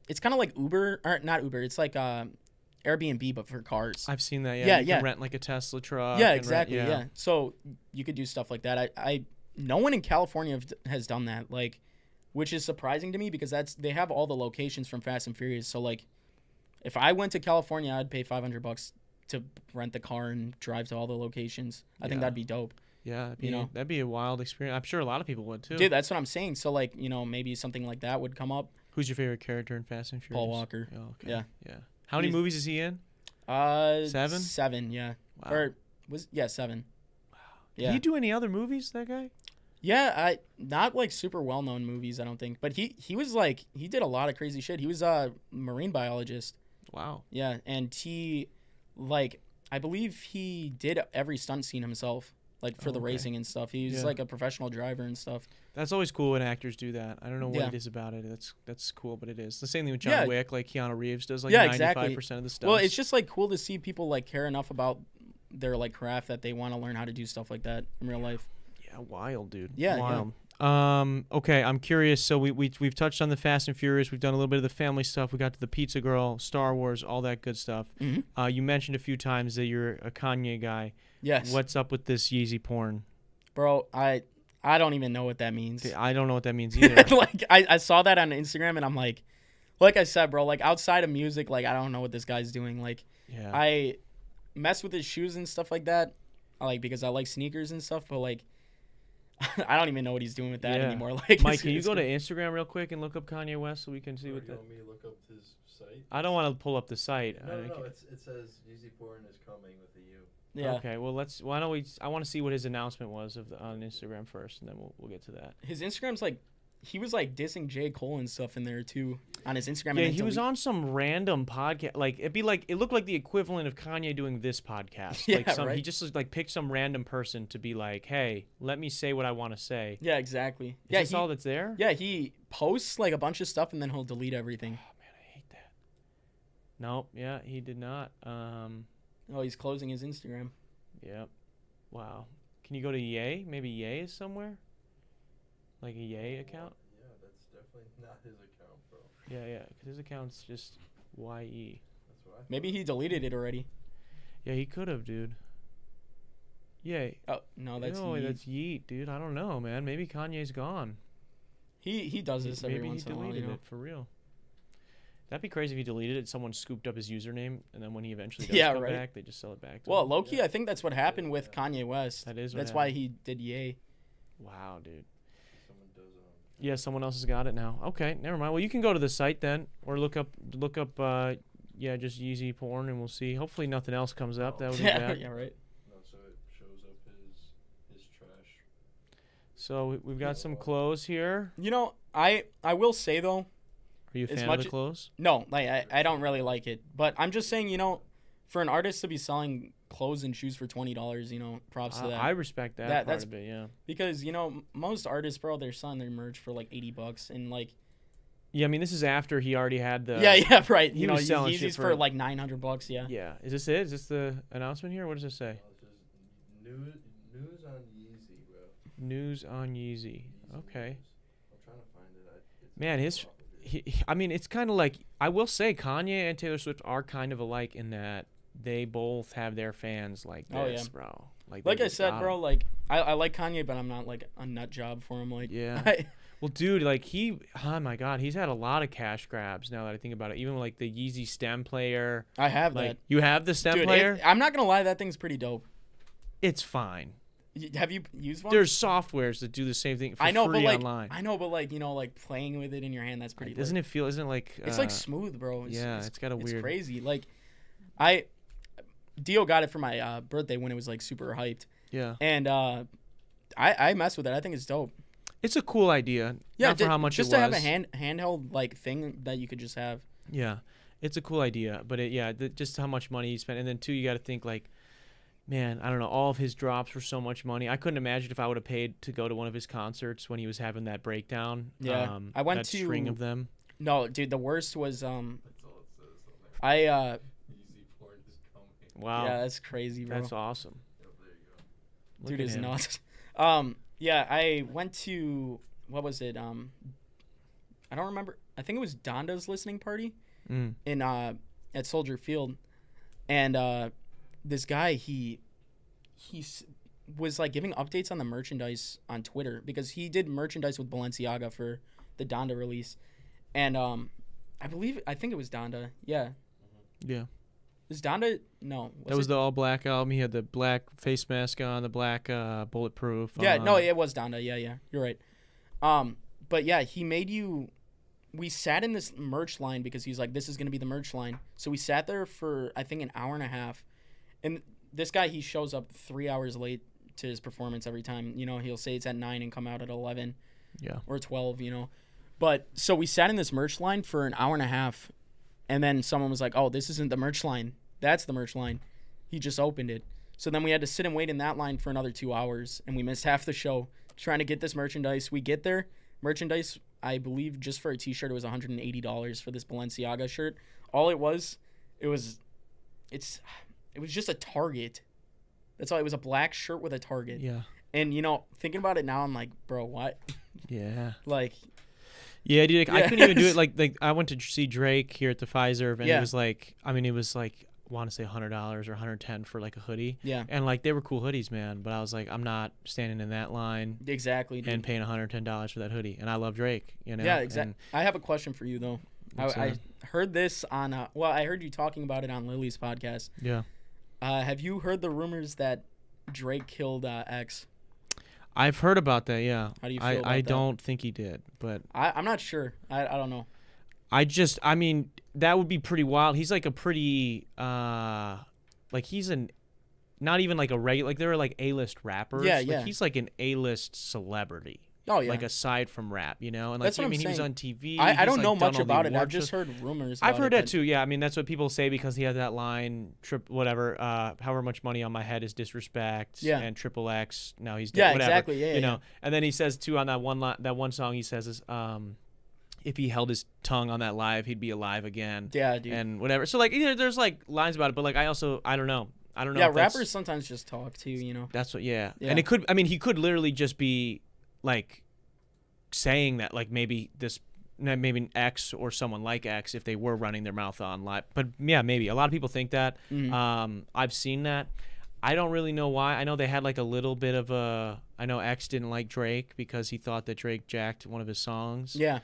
it's kind of like Uber or not Uber. It's like Airbnb but for cars.
I've seen that.
Yeah,
You can rent like a Tesla truck.
Yeah,
and
exactly.
Rent,
yeah. So you could do stuff like that. No one in California has done that. Like, which is surprising to me because they have all the locations from Fast and Furious. So like, if I went to California, I'd pay $500 to rent the car and drive to all the locations. I think that'd be dope.
Yeah, that'd be a wild experience. I'm sure a lot of people would too.
Dude, that's what I'm saying. So like, maybe something like that would come up.
Who's your favorite character in Fast and Furious?
Paul Walker.
Oh, okay.
Yeah.
How many movies is he in? 7?
7, yeah.
Wow.
Or 7.
Wow.
Yeah.
Did he do any other movies, that guy?
Yeah, not like super well-known movies, I don't think. But he was like, he did a lot of crazy shit. He was a marine biologist.
Wow.
Yeah, and he, like, I believe he did every stunt scene himself, like for the racing and stuff. He was like a professional driver and stuff.
That's always cool when actors do that. I don't know what it is about it. That's cool, but it is. The same thing with John
Yeah.
Wick, like Keanu Reeves does like 95% of the stuff.
Well, it's just like cool to see people like care enough about their like craft that they want to learn how to do stuff like that in real life.
Yeah, wild, dude.
Yeah,
wild. Okay, I'm curious. So we've touched on the Fast and Furious. We've done a little bit of the family stuff. We got to the Pizza Girl, Star Wars, all that good stuff.
Mm-hmm.
You mentioned a few times that you're a Kanye guy.
Yes.
What's up with this Yeezy porn?
Bro, I don't even know what that means.
I don't know what that means either.
Like I saw that on Instagram and I'm like I said, bro, like outside of music, like I don't know what this guy's doing. Like I mess with his shoes and stuff like that. Because I like sneakers and stuff, but like I don't even know what he's doing with that anymore. Like,
Mike, can you go to Instagram real quick and look up Kanye West so we can see what
you want me to look up his site?
I don't want to pull up the site.
No, it says Yeezy Porn is coming with a U.
Yeah.
Okay, well why don't we? I want to see what his announcement was on Instagram first, and then we'll get to that.
His Instagram's like, he was like dissing J. Cole and stuff in there too on his Instagram.
Yeah, he was on some random podcast. Like it looked like the equivalent of Kanye doing this podcast.
Yeah,
like
right?
He just like picked some random person to be like, hey, let me say what I want to say.
Yeah, exactly.
Is this all that's there?
Yeah, he posts like a bunch of stuff and then he'll delete everything.
Oh man, I hate that. Nope. Yeah, he did not.
Oh, he's closing his Instagram.
Yep. Wow. Can you go to Ye? Maybe Ye is somewhere? Like a Ye account?
Yeah, that's definitely not his account, bro.
Yeah, because his account's just YE.
That's what I thought.
Maybe he deleted it already.
Yeah, he could have, dude. Ye.
Oh, no, that's
no,
Yeet.
that's Yeet, dude. I don't know, man. Maybe Kanye's gone.
He does this every once in a while,
Maybe he deleted it, for real. That'd be crazy if he deleted it. Someone scooped up his username, and then when he eventually does come back, they just sell it back to
Well,
him.
low-key, I think that's what happened with Kanye West. That's why he did Ye.
Wow, dude.
Someone does it on.
Yeah, someone else has got it now. Okay, never mind. Well, you can go to the site then, or look up, just Yeezy porn, and we'll see. Hopefully, nothing else comes up. That would be bad.
Yeah, right.
No, so it shows up his trash.
So we've got some clothes here.
I will say though.
Are you a fan of the clothes?
No, like I don't really like it. But I'm just saying, for an artist to be selling clothes and shoes for $20, props to that.
I respect that part of it, yeah.
Because, most artists, bro, they're selling their merch for like $80 and like.
Yeah, I mean, this is after he already had the.
Yeah, right.
He was selling shit
for like $900, yeah.
Yeah. Is this it? Is this the announcement here? What does it say?
News on Yeezy, bro.
News on Yeezy. Okay.
I'm trying to find it.
Man, I mean, it's kind of like, I will say Kanye and Taylor Swift are kind of alike in that they both have their fans like this, bro.
Like I said, bro, like I like Kanye, but I'm not like a nut job for him. Like,
yeah. Well, dude, like oh my God, he's had a lot of cash grabs now that I think about it. Even like the Yeezy stem player.
I have
like,
that.
You have the stem player?
I'm not going to lie, that thing's pretty dope.
It's fine.
Have you used one?
There's softwares that do the same thing for free online.
I know, but like, like playing with it in your hand, that's pretty
Doesn't it feel, isn't it like...
It's like smooth, bro.
It's got a weird...
It's crazy. Like, Dio got it for my birthday when it was like super hyped.
Yeah.
And I mess with it. I think it's dope.
It's a cool idea.
Yeah,
not for how much
just
it was.
to have a handheld like thing that you could just have.
Yeah, it's a cool idea, but just how much money you spent, and then too, you got to think like, man, I don't know, all of his drops were so much money. I couldn't imagine if I would have paid to go to one of his concerts when he was having that breakdown.
Yeah, I went to
string of them.
No, dude, the worst was
That's all it says on there.
I
Yeezy porn is coming.
Wow.
Yeah, that's crazy, bro.
That's awesome.
Yep, there you go.
Dude is nuts. Yeah, I went to, what was it? I don't remember. I think it was Donda's listening party
Mm.
in at Soldier Field, and this guy he was like giving updates on the merchandise on Twitter because he did merchandise with Balenciaga for the Donda release, and I think it was Donda. Yeah.
Yeah.
Is Donda? No.
That was the all black album. He had the black face mask on, the black bulletproof.
Yeah. No, it was Donda. Yeah. You're right. But yeah, he made you. We sat in this merch line because he's like, this is gonna be the merch line. So we sat there for I think an hour and a half, and this guy he shows up 3 hours late to his performance every time. You know, he'll say it's at 9 and come out at 11.
Yeah.
Or 12. You know, but so we sat in this merch line for an hour and a half, and then someone was like, oh, this isn't the merch line. That's the merch line. He just opened it. So then we had to sit and wait in that line for another 2 hours, and we missed half the show trying to get this merchandise. We get there, merchandise, I believe just for a t-shirt, it was $180 for this Balenciaga shirt. All it was just a Target. That's all. It was a black shirt with a Target.
Yeah.
And, you know, thinking about it now, I'm like, bro, what?
Yeah.
Like...
Yeah, dude, I couldn't even do it. Like I went to see Drake here at the Pfizer, and it was like, I want to say $100 or $110 for like a hoodie.
Yeah.
And like they were cool hoodies, man. But I was like, I'm not standing in that line.
Exactly. Dude.
And paying $110 for that hoodie. And I love Drake, you know.
Yeah, exactly. I have a question for you though. I heard this on. I heard you talking about it on Lily's podcast.
Yeah.
Have you heard the rumors that Drake killed X?
I've heard about that, yeah.
How do you feel about that?
I don't think he did, but...
I'm not sure. I don't know.
I mean, that would be pretty wild. He's like a pretty... like, he's not even like a regular... Like, there are like A-list rappers.
Yeah,
like,
yeah.
He's like an A-list celebrity.
Oh, yeah.
Like, aside from rap, you know? And like,
that's what I'm saying.
He was on TV.
I don't know
like,
much
done all the
about it. I've
award
just
shows.
heard rumors
I've
about
heard
it,
that too, yeah. I mean, that's what people say because he had that line, however much money on my head is disrespect.
Yeah.
And Triple X, now he's dead.
Yeah,
whatever,
exactly. Yeah,
you know. And then he says too on that one song he says is, if he held his tongue on that live, he'd be alive again.
Yeah, dude.
And whatever. So like, there's like lines about it, but like I don't know.
Yeah, rappers sometimes just talk too, you know.
That's what. Yeah. And it could. I mean, he could literally just be like saying that like maybe X or someone like X if they were running their mouth on live. But yeah, maybe a lot of people think that.
Mm-hmm.
I've seen that. I don't really know why. I know they had like a little bit of a. I know X didn't like Drake because he thought that Drake jacked one of his songs.
Yeah.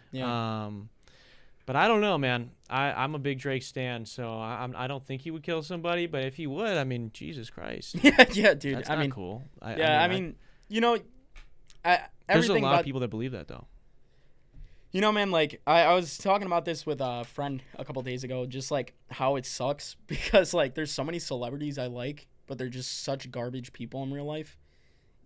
But I don't know, man. I'm a big Drake stan, so I don't think he would kill somebody. But if he would, I mean, Jesus Christ.
Yeah, dude.
That's
I
not
mean,
cool.
I mean, you know,
there's a lot of people that believe that though.
You know, man, like, I was talking about this with a friend a couple days ago, just, like, how it sucks because, like, there's so many celebrities I like, but they're just such garbage people in real life,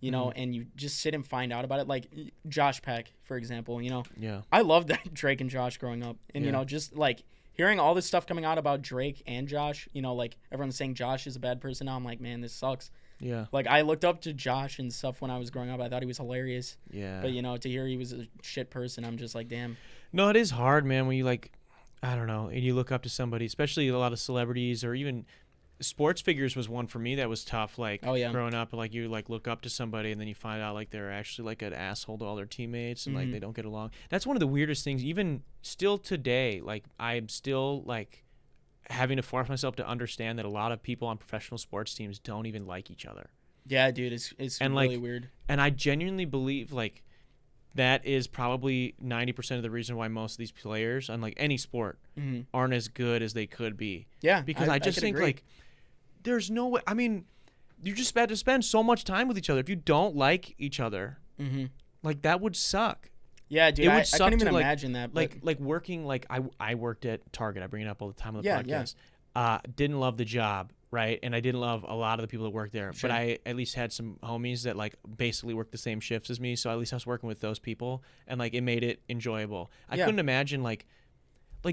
you know, and you just sit and find out about it. Like, Josh Peck, for example, you know.
Yeah.
I loved that Drake and Josh growing up. And, you know, just, like, hearing all this stuff coming out about Drake and Josh, you know, like, everyone's saying Josh is a bad person now. I'm like, man, this sucks.
Yeah.
Like, I looked up to Josh and stuff when I was growing up. I thought he was hilarious.
Yeah.
But, you know, to hear he was a shit person, I'm just like, damn.
No, it is hard, man, when you, like, I don't know, and you look up to somebody, especially a lot of celebrities or even sports figures was one for me that was tough. Like, growing up, like, you, like, look up to somebody and then you find out, like, they're actually, like, an asshole to all their teammates and, like, they don't get along. That's one of the weirdest things. Even still today, like, I'm still, like, having to force myself to understand that a lot of people on professional sports teams don't even like each other.
Yeah, dude, it's
and
really
like,
weird.
And I genuinely believe like that is probably 90% of the reason why most of these players on like any sport aren't as good as they could be.
Yeah,
because I just think agree. Like there's no way. I mean, you're just about to spend so much time with each other. If you don't like each other, like that would suck.
Yeah, dude, I couldn't even
like,
imagine that.
Like working, like I worked at Target. I bring it up all the time on the podcast.
Yeah.
Didn't love the job, right? And I didn't love a lot of the people that worked there. Sure. But I at least had some homies that like basically worked the same shifts as me. So at least I was working with those people, and like it made it enjoyable. I couldn't imagine like,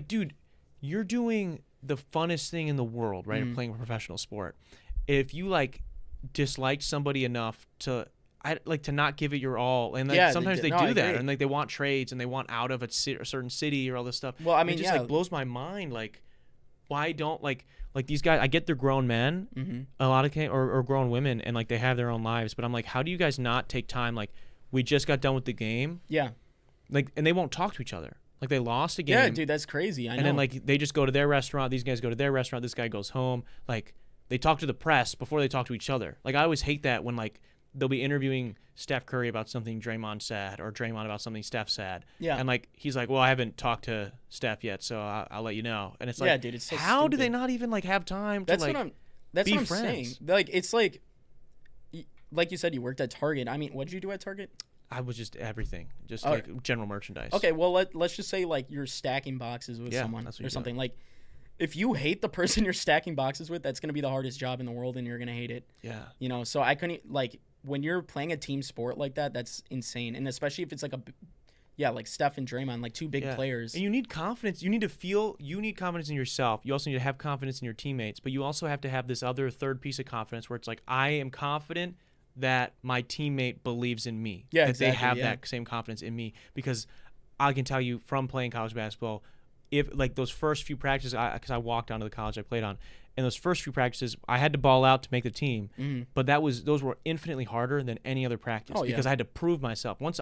dude, you're doing the funnest thing in the world, right? Playing a professional sport. If you like disliked somebody enough to to not give it your all, and like sometimes they do that, and like they want trades and they want out of a certain city or all this stuff.
Well, I mean,
it just like blows my mind. Like, why don't like these guys? I get they're grown men, a lot of or grown women, and like they have their own lives. But I'm like, how do you guys not take time? Like, we just got done with the game,
yeah,
like, and they won't talk to each other. Like they lost a game.
Yeah, dude, that's crazy. I know.
And then like they just go to their restaurant. These guys go to their restaurant. This guy goes home. Like they talk to the press before they talk to each other. Like I always hate that when like they'll be interviewing Steph Curry about something Draymond said or Draymond about something Steph said.
Yeah.
And like he's like, well, I haven't talked to Steph yet, so I'll let you know. And it's like,
yeah, dude, it's so
how do
stupid.
they not even like have time to
That's
like
what I'm
friends?
saying. Like it's like you said, you worked at Target. I mean, what did you do at Target?
I was just everything, just like general merchandise.
Okay, well let's just say like you're stacking boxes with someone
that's what
or
you're
something.
doing.
Like if you hate the person you're stacking boxes with, that's gonna be the hardest job in the world, and you're gonna hate it.
Yeah.
You know, so I couldn't like when you're playing a team sport like that. That's insane, and especially if it's like like Steph and Draymond, like two big players.
And you need confidence. You need confidence in yourself. You also need to have confidence in your teammates, but you also have to have this other third piece of confidence where it's like, I am confident that my teammate believes in me.
Yeah,
that
exactly,
they have that same confidence in me. Because I can tell you from playing college basketball, if like those first few practices, because I walked onto the college I played on, and those first few practices, I had to ball out to make the team, but those were infinitely harder than any other practice because I had to prove myself. Once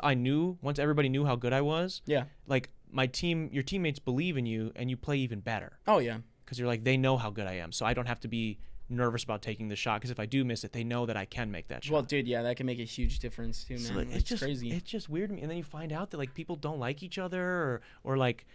everybody knew how good I was, like your teammates believe in you, and you play even better.
Oh yeah,
because you're like, they know how good I am, so I don't have to be nervous about taking the shot, because if I do miss it, they know that I can make that shot.
Well, dude, yeah, that can make a huge difference too, man.
So, like,
it's
just
crazy.
It's just weird to me. And then you find out that like people don't like each other, or like,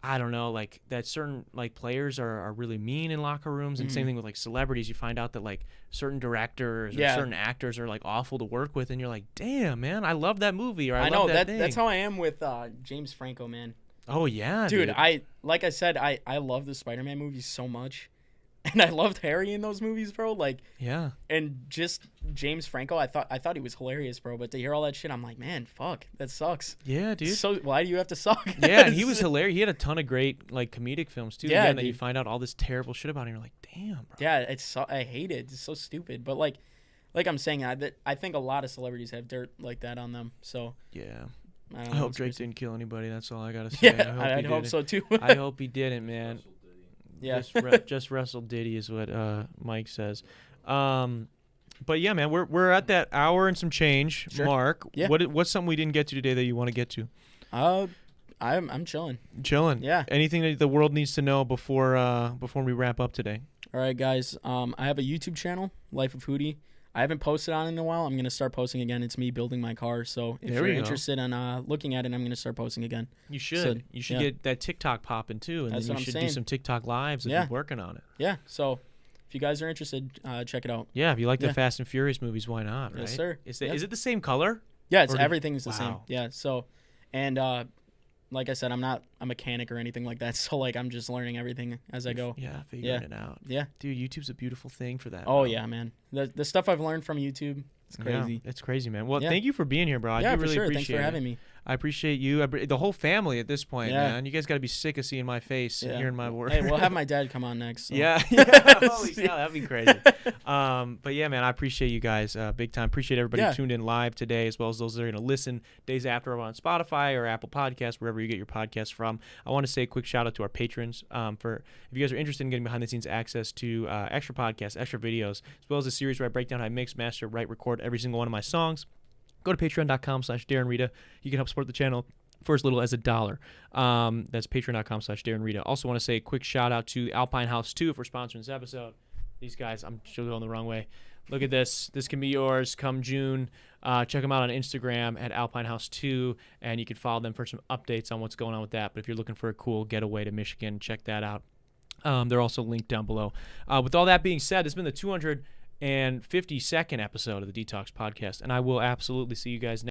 I don't know, like that certain like players are really mean in locker rooms, and same thing with like celebrities. You find out that like certain directors or certain actors are like awful to work with, and you're like, damn, man, I love that movie, or I love that thing.
That's how I am with James Franco, man.
Oh yeah,
dude. Like I said, I love the Spider-Man movies so much. And I loved Harry in those movies, bro. Like,
yeah.
And just James Franco, I thought he was hilarious, bro. But to hear all that shit, I'm like, man, fuck, that sucks.
Yeah, dude.
So why do you have to suck?
Yeah, and he was hilarious. He had a ton of great like comedic films too.
Yeah,
and then you find out all this terrible shit about him. You're like, damn, bro.
Yeah, I hate it. It's so stupid. But like I'm saying, I think a lot of celebrities have dirt like that on them. So
yeah.
I
hope Drake didn't kill anybody. That's all I gotta say.
Yeah, I hope so too.
I hope he didn't, man.
Yeah,
just wrestle Diddy is what Mike says. But yeah, man, we're at that hour and some change mark.
Yeah.
What's something we didn't get to today that you want to get to?
I'm chilling.
Chilling.
Yeah.
Anything that the world needs to know before we wrap up today?
All right, guys. I have a YouTube channel, Life of Hudi. I haven't posted on it in a while. I'm gonna start posting again. It's me building my car. So if you're interested in looking at it, I'm gonna start posting again.
You should. You should get that TikTok popping too, and
That's
then
what
you should
I'm
do
saying.
some TikTok lives and be working on it.
Yeah. So if you guys are interested, check it out.
Yeah. If you like the Fast and Furious movies, why not? Right?
Yes, sir.
Is it the same color?
Yeah. Everything's the same. Yeah. So, and like I said, I'm not a mechanic or anything like that. So like I'm just learning everything as I go.
Yeah, figuring it out.
Yeah.
Dude, YouTube's a beautiful thing for that.
Oh
bro.
yeah, man. The stuff I've learned from YouTube, it's crazy.
Yeah, it's crazy, man. Well, thank you for being here, bro. I do really appreciate
Thanks for having me.
I appreciate you. The whole family at this point, man. You guys got to be sick of seeing my face and hearing my words.
Hey, we'll have my dad come on next. So.
Yeah. Holy cow, that'd be crazy. But yeah, man, I appreciate you guys big time. Appreciate everybody who tuned in live today, as well as those that are going to listen days after on Spotify or Apple Podcasts, wherever you get your podcasts from. I want to say a quick shout out to our patrons for if you guys are interested in getting behind the scenes access to extra podcasts, extra videos, as well as a series where I break down how I mix, master, write, record every single one of my songs. Go to patreon.com/Darren Rita. You can help support the channel for as little as $1. That's patreon.com/Darren Rita. Also want to say a quick shout out to Alpine House 2 for sponsoring this episode. These guys, I'm still going the wrong way. Look at this. This can be yours come June. Check them out on Instagram at Alpine House 2, and you can follow them for some updates on what's going on with that. But if you're looking for a cool getaway to Michigan, check that out. They're also linked down below. With all that being said, this has been the 252nd episode of the Detox Podcast, and I will absolutely see you guys next